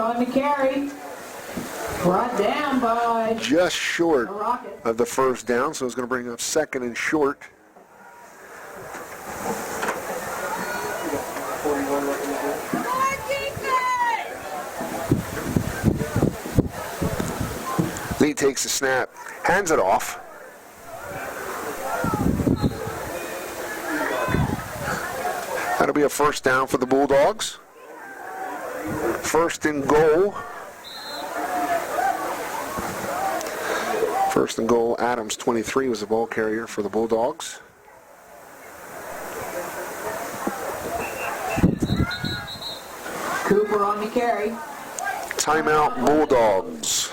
on the carry. Brought down by Just short the Rockets. of the first down, so it's going to bring up second and short. Lee takes the snap, hands it off. That'll be a first down for the Bulldogs. First and goal. First and goal, Adams, 23, was the ball carrier for the Bulldogs. Cooper on the carry. Timeout, Bulldogs.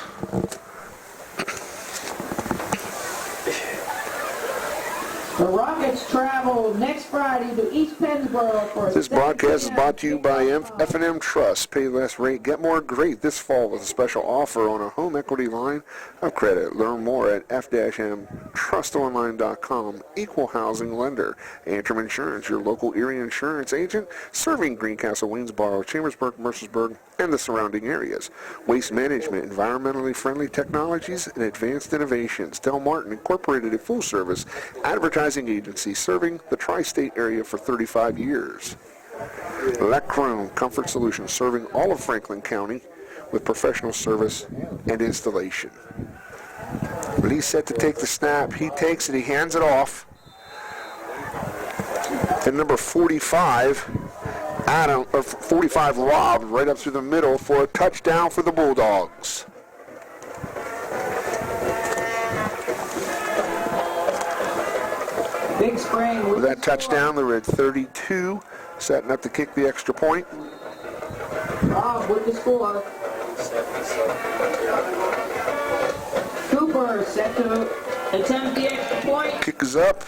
The Rockets travel next Friday to East Pennsboro for This broadcast is brought to you by F&M Trust. Pay less rate, get more great this fall with a special offer on a home equity line of credit. Learn more at f-mtrustonline.com. Equal housing lender. Antrim Insurance, your local Erie insurance agent, serving Greencastle, Waynesboro, Chambersburg, Mercersburg, and the surrounding areas. Waste management, environmentally friendly technologies, and advanced innovations. Del Martin Incorporated, a full-service advertising agency serving the tri-state area for 35 years. Leckrone Comfort Solutions, serving all of Franklin County with professional service and installation. Lee's set to take the snap. He takes it. He hands it off. And number 45, 45 lobbed right up through the middle for a touchdown for the Bulldogs. Big Spring. With that touchdown, they're at 32, setting up to kick the extra point. Rob with the score. Cooper set to attempt the extra point. Kick is up.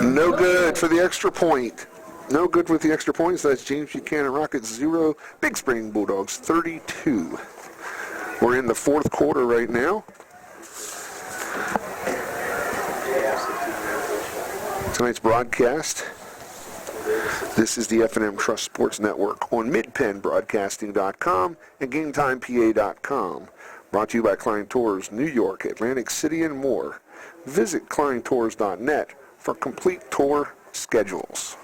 No good for the extra point. No good with the extra points. That's James Buchanan Rockets 0, Big Spring Bulldogs 32. We're in the fourth quarter right now. Tonight's broadcast. This is the F&M Trust Sports Network on midpennbroadcasting.com and GameTimePA.com. Brought to you by Klein Tours, New York, Atlantic City, and more. Visit KleinTours.net for complete tour schedules.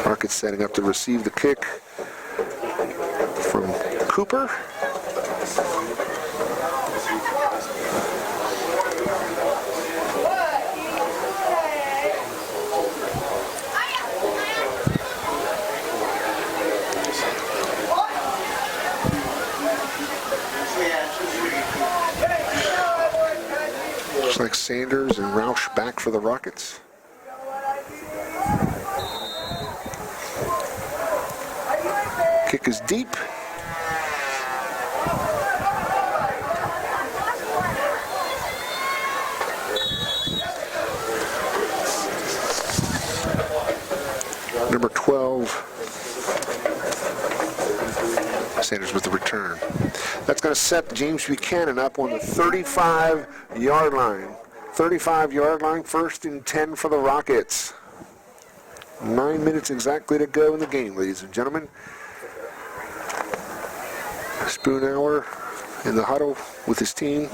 Rockets setting up to receive the kick from Cooper. Looks like Sanders and Roush back for the Rockets. Kick is deep. Number 12, Sanders with the return. That's going to set James Buchanan up on the 35-yard line. 35-yard line, first and 10 for the Rockets. 9 minutes exactly to go in the game, ladies and gentlemen. Spoonhour in the huddle with his team,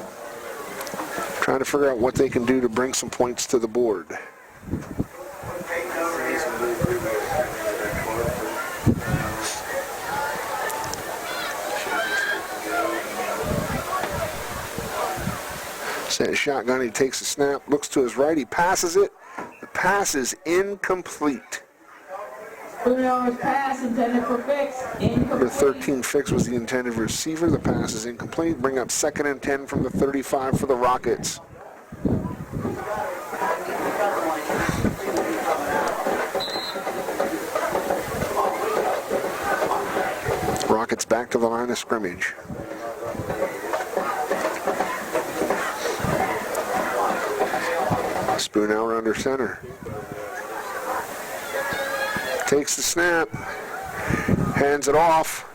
trying to figure out what they can do to bring some points to the board. Set shotgun, he takes the snap, looks to his right, he passes it. The pass is incomplete. Bruno's pass intended for Fix. Number 13, Fix, was the intended receiver. The pass is incomplete. Bring up second and 10 from the 35 for the Rockets. Rockets back to the line of scrimmage. Spoonhour under center. Takes the snap. Hands it off.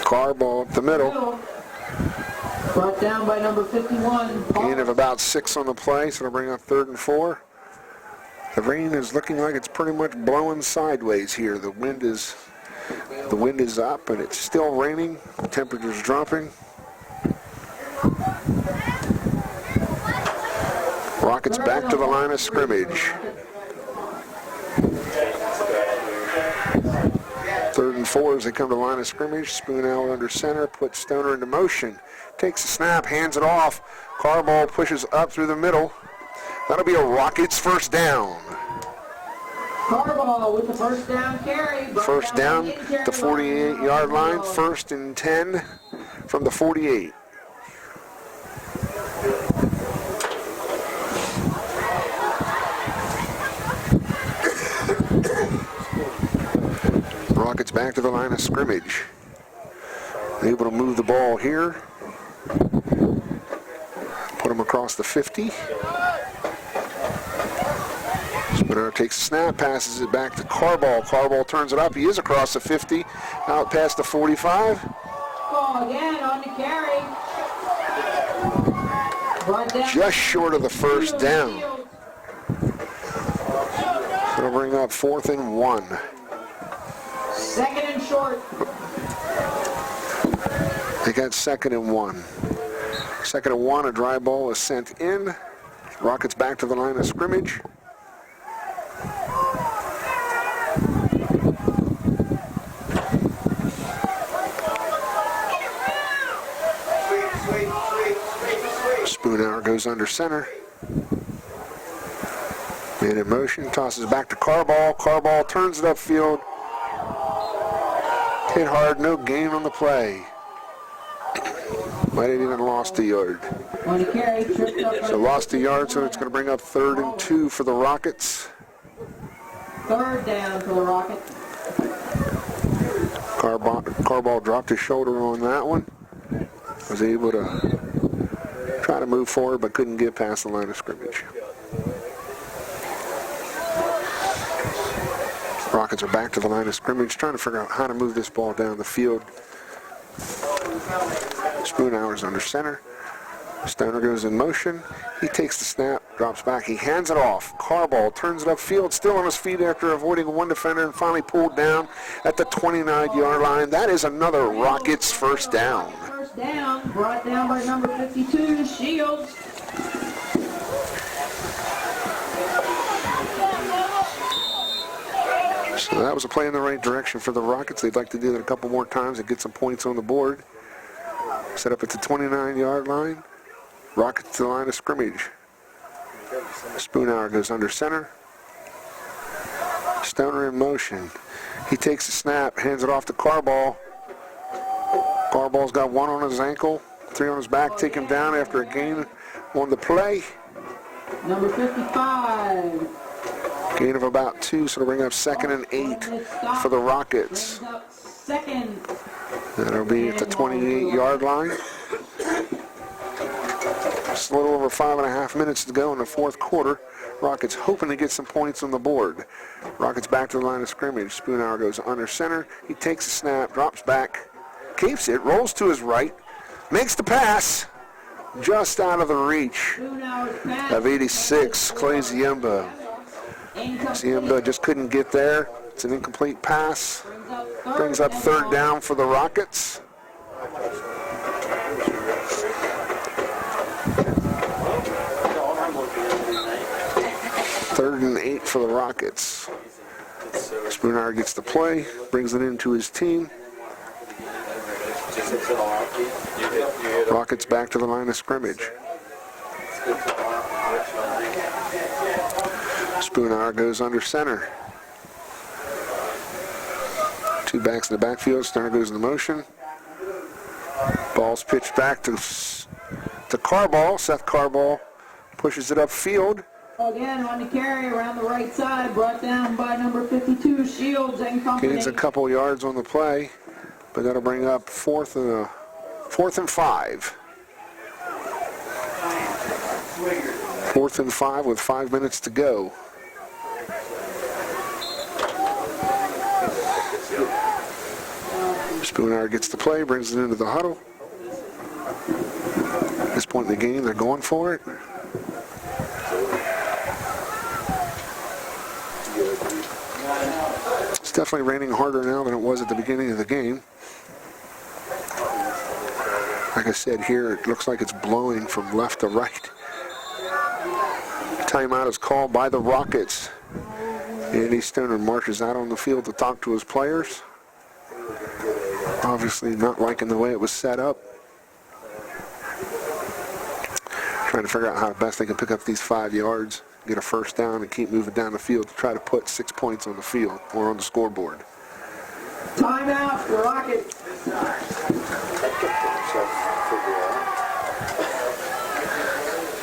Carr ball up the middle. Brought down by number 51. Gain of about 6 on the play, so it'll bring up 3rd and 4. The rain is looking like it's pretty much blowing sideways here. The wind is up, and it's still raining. The temperature's dropping. Rockets back to the line of scrimmage. 3rd and 4 as they come to the line of scrimmage. Spoon out under center, puts Stoner into motion. Takes a snap, hands it off. Carball pushes up through the middle. That'll be a Rockets first down. Carball with the first down carry. First down, the 48-yard line. 1st and 10 from the 48. Rockets back to the line of scrimmage. Able to move the ball here. Put him across the 50. Spinner takes a snap, passes it back to Carball. Carball turns it up. He is across the 50, out past the 45. Ball again on the carry. Brought down Just short of the first down. It'll bring up 4th and 1. 2nd and short. They got 2nd and 1. 2nd and 1, a dry ball is sent in. Rockets back to the line of scrimmage. Spoonhour goes under center. Man in motion, tosses back to Carball. Carball turns it upfield. Hit hard, no gain on the play. Might have even lost a yard. On the carry, tripped up. So lost a yard, so it's going to bring up 3rd and 2 for the Rockets. 3rd down for the Rockets. Carball dropped his shoulder on that one. Was able to try to move forward, but couldn't get past the line of scrimmage. Rockets are back to the line of scrimmage, trying to figure out how to move this ball down the field. Spoonhour's under center. Stoner goes in motion. He takes the snap, drops back. He hands it off. Carball turns it upfield, still on his feet after avoiding one defender and finally pulled down at the 29-yard line. That is another Rockets first down. First down, brought down by number 52, Shields. So that was a play in the right direction for the Rockets. They'd like to do that a couple more times and get some points on the board. Set up at the 29-yard line. Rockets to the line of scrimmage. Spoonhour goes under center. Stoner in motion. He takes the snap, hands it off to Carball. Carball's got 1 on his ankle, 3 on his back. Take him down after a gain on the play. Number 55. Gain of about 2, so it'll bring up 2nd and 8 for the Rockets. Brings up 2nd. That'll be at the 28-yard line. Just a little over 5.5 minutes to go in the 4th quarter. Rockets hoping to get some points on the board. Rockets back to the line of scrimmage. Spoonhour goes under center. He takes a snap, drops back, keeps it, rolls to his right, makes the pass, just out of the reach of 86, Clay Ziemba. Ziemba just couldn't get there. It's an incomplete pass. Brings up 3rd down for the Rockets. Third and 8 for the Rockets. Spoonhour gets the play, brings it into his team. Rockets back to the line of scrimmage. Spoonhour goes under center. 2 backs in the backfield. Stoner goes into motion. Ball's pitched back to Carball. Seth Carball pushes it upfield. Again on the carry around the right side, brought down by number 52, Shields and company. Gains a couple yards on the play, but that'll bring up 4th and 5. 4th and 5 with 5 minutes to go. Spoonhour gets the play, brings it into the huddle. this point in the game, they're going for it. It's definitely raining harder now than it was at the beginning of the game. Like I said here, it looks like it's blowing from left to right. Timeout is called by the Rockets. Andy Stoner marches out on the field to talk to his players. Obviously not liking the way it was set up. Trying to figure out how best they can pick up these 5 yards, get a first down, and keep moving down the field to try to put 6 points on the field or on the scoreboard. Timeout for Rockets.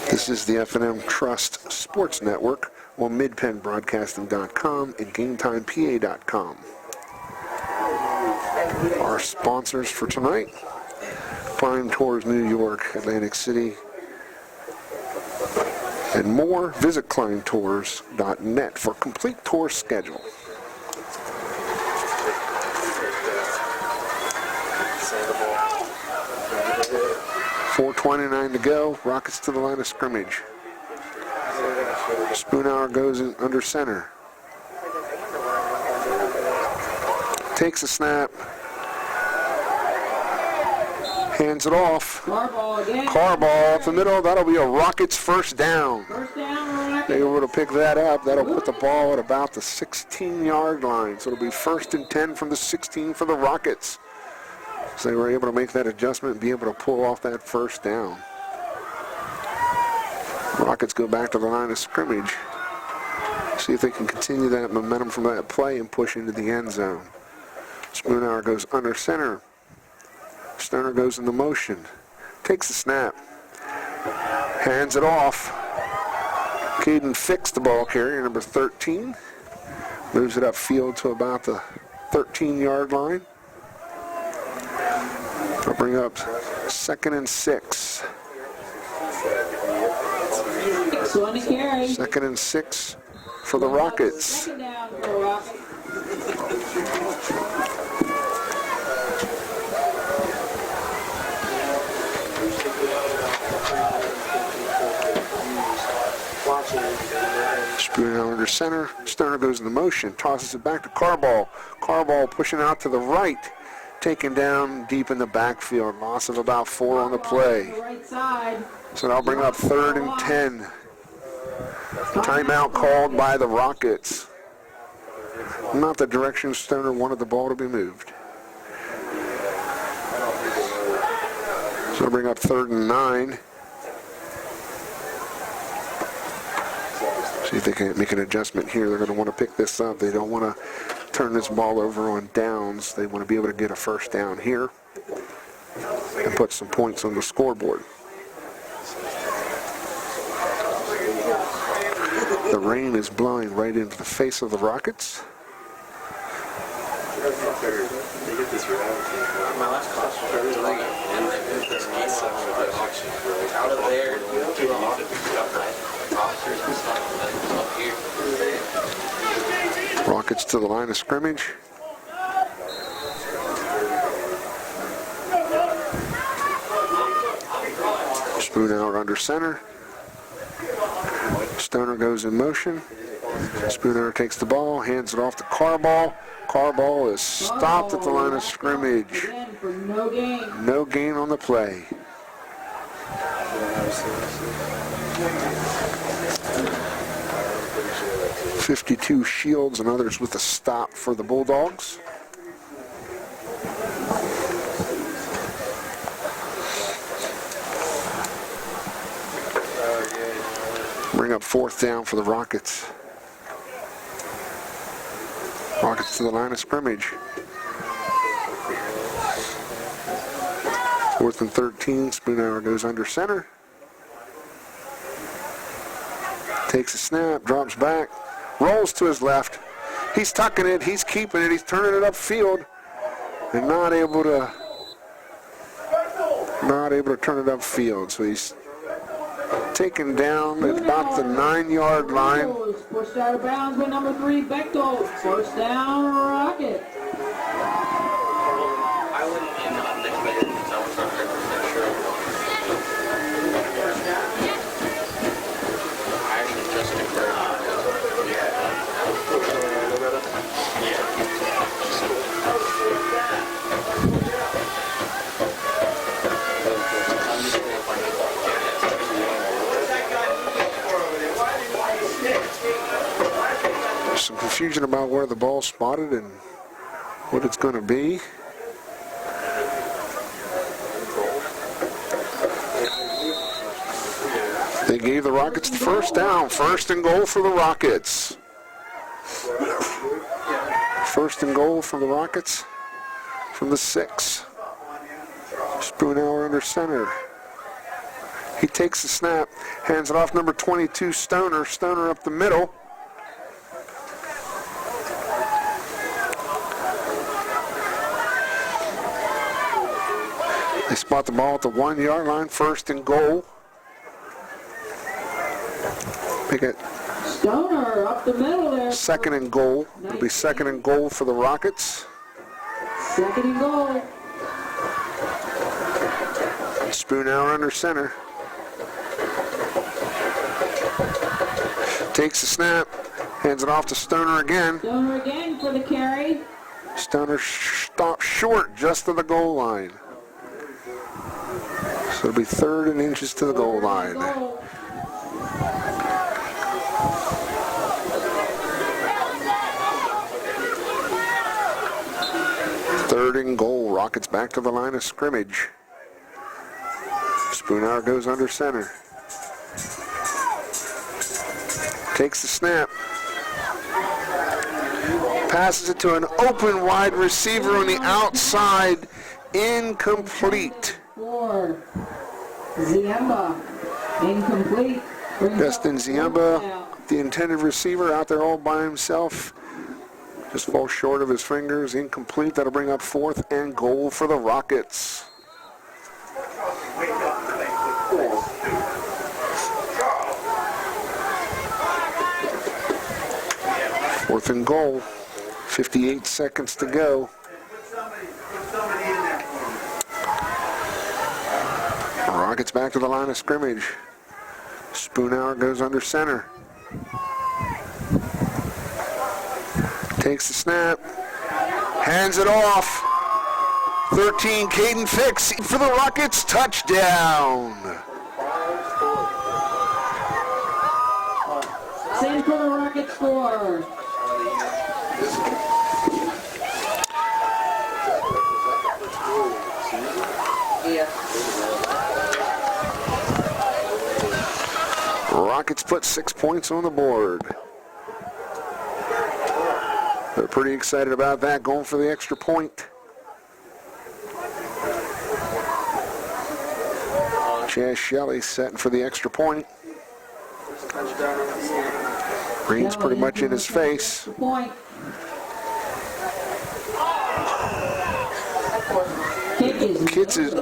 This is the F&M Trust Sports Network on midpennbroadcasting.com and GameTimePA.com. Our sponsors for tonight: Klein Tours New York, Atlantic City, and more. Visit kleintours.net for complete tour schedule. 4:29 to go. Rockets to the line of scrimmage. Spoonhour goes in under center. Takes a snap. Hands it off. Carball again. Carball up the middle. That'll be a Rockets first down. First down, Rockets. They were able to pick that up. That'll put the ball at about the 16-yard line. So it'll be 1st and 10 from the 16 for the Rockets. So they were able to make that adjustment and be able to pull off that first down. Rockets go back to the line of scrimmage. See if they can continue that momentum from that play and push into the end zone. Spoonhour goes under center. Stoner goes into motion. Takes the snap. Hands it off. Caden Fix, the ball carrier, number 13. Moves it upfield to about the 13-yard line. They'll bring up 2nd and 6. So on the carry. 2nd and 6 for the Rockets. Second down for the Rockets. Spoonhour under center. Stoner goes into motion. Tosses it back to Carball. Carball pushing out to the right. Taken down deep in the backfield. Loss of about 4 on the play. Right side. So that'll bring up 3rd and 10. Timeout called by the Rockets. Not the direction Stoner wanted the ball to be moved. So it'll bring up 3rd and 9. See if they can make an adjustment here. They're going to want to pick this up. They don't want to turn this ball over on downs. They want to be able to get a first down here and put some points on the scoreboard. The rain is blowing right into the face of the Rockets. Out of there, Rockets to the line of scrimmage. Spoonhour under center. Stoner goes in motion. Spoonhour takes the ball, hands it off to Carball. Carball is stopped at the line of scrimmage. Again for no gain. No gain on the play. .52 Shields and others with a stop for the Bulldogs. Bring up 4th down for the Rockets. Rockets to the line of scrimmage. 4th and 13. Spoonhour goes under center. Takes a snap, drops back, rolls to his left. He's tucking it, he's keeping it, he's turning it upfield, and not able to turn it upfield. So he's taken down at about the 9-yard line. Pushed out of bounds by number 3, Bechtel. First down, Rocket. I wouldn't be on next minute because I was not 100% sure. some confusion about where the ball's spotted and what it's going to be. They gave the Rockets the first down. First and goal for the Rockets. First and goal for the Rockets from the 6. Spoonhour under center. He takes the snap, hands it off number 22, Stoner. Stoner up the middle. They spot the ball at the 1-yard line, first and goal. Make it Stoner up the middle there. second and goal. It'll be second and goal for the Rockets. Second and goal. Spoonhour under center. Takes the snap, hands it off to Stoner again. Stoner again for the carry. Stoner stops short just to the goal line. So it'll be 3rd and inches to the goal line. Goal. 3rd and goal. Rockets back to the line of scrimmage. Spoonhour goes under center. Takes the snap. Passes it to an open wide receiver on the outside. Incomplete. For Ziemba. Incomplete. Dustin Ziemba, the intended receiver, out there all by himself. Just falls short of his fingers. Incomplete. That'll bring up 4th and goal for the Rockets. Fourth and goal. 58 seconds to go. Rockets back to the line of scrimmage. Spoonhour goes under center. Takes the snap. Hands it off. 13, Caden Fix for the Rockets. Touchdown. Same for the Rockets score. Rockets put 6 points on the board. They're pretty excited about that, going for the extra point. Chaz Shelley setting for the extra point. Green's pretty much in his face. Point.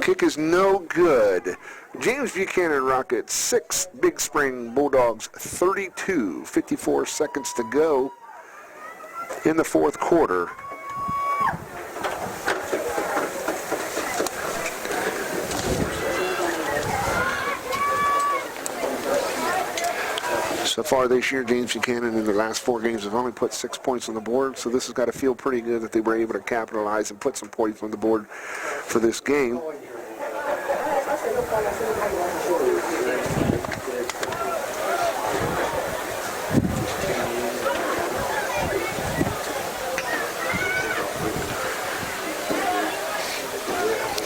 Kick is no good. James Buchanan Rockets 6, Big Spring Bulldogs 32. 54 seconds to go in the 4th quarter. So far this year, James Buchanan in the last 4 games have only put 6 points on the board, so this has got to feel pretty good that they were able to capitalize and put some points on the board for this game.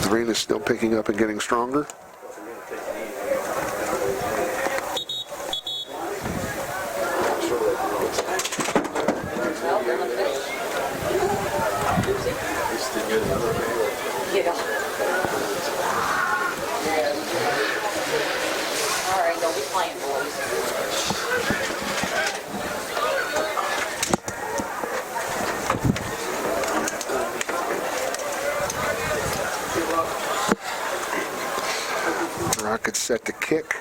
The rain is still picking up and getting stronger. Rockets set to kick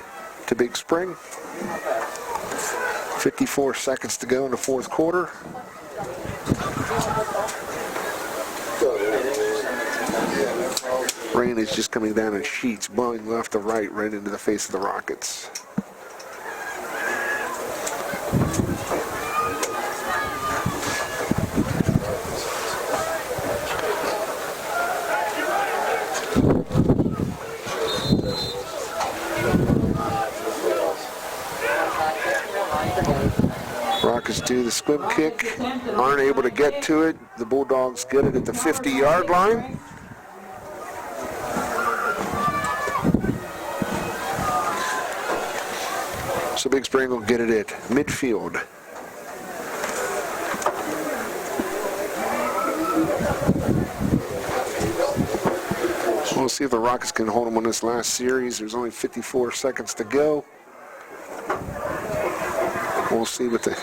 to Big Spring. 54 seconds to go in the 4th quarter. Rain is just coming down in sheets, blowing left to right into the face of the Rockets. Rockets Rockets do the squib kick, aren't able to get to it. The Bulldogs get it at the 50-yard line. So Big Spring will get it at midfield. We'll see if the Rockets can hold them on this last series. There's only 54 seconds to go. We'll see what they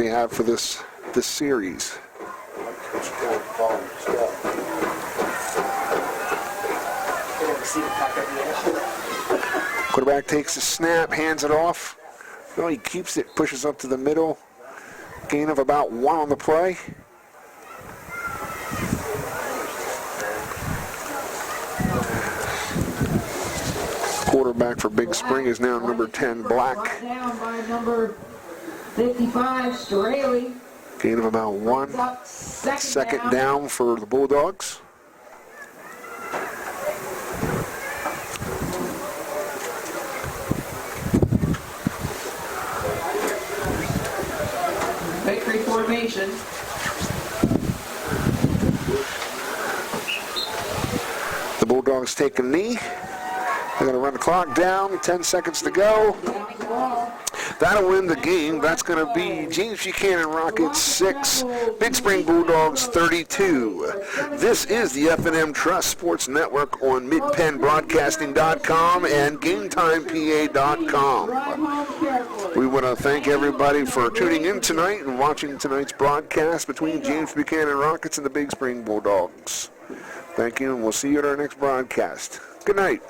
have for this series. Quarterback takes the snap, hands it off. No, he keeps it, pushes up to the middle. Gain of about 1 on the play. Quarterback for Big Spring is now number 10, Black. Brought down by number 55, Straley. Gain of about 1. Second down for the Bulldogs. Victory formation. The Bulldogs take a knee. They're going to run the clock down. 10 seconds to go. That'll win the game. That's going to be James Buchanan Rockets 6, Big Spring Bulldogs 32. This is the F&M Trust Sports Network on MidPennBroadcasting.com and GameTimePA.com. We want to thank everybody for tuning in tonight and watching tonight's broadcast between James Buchanan Rockets and the Big Spring Bulldogs. Thank you, and we'll see you at our next broadcast. Good night.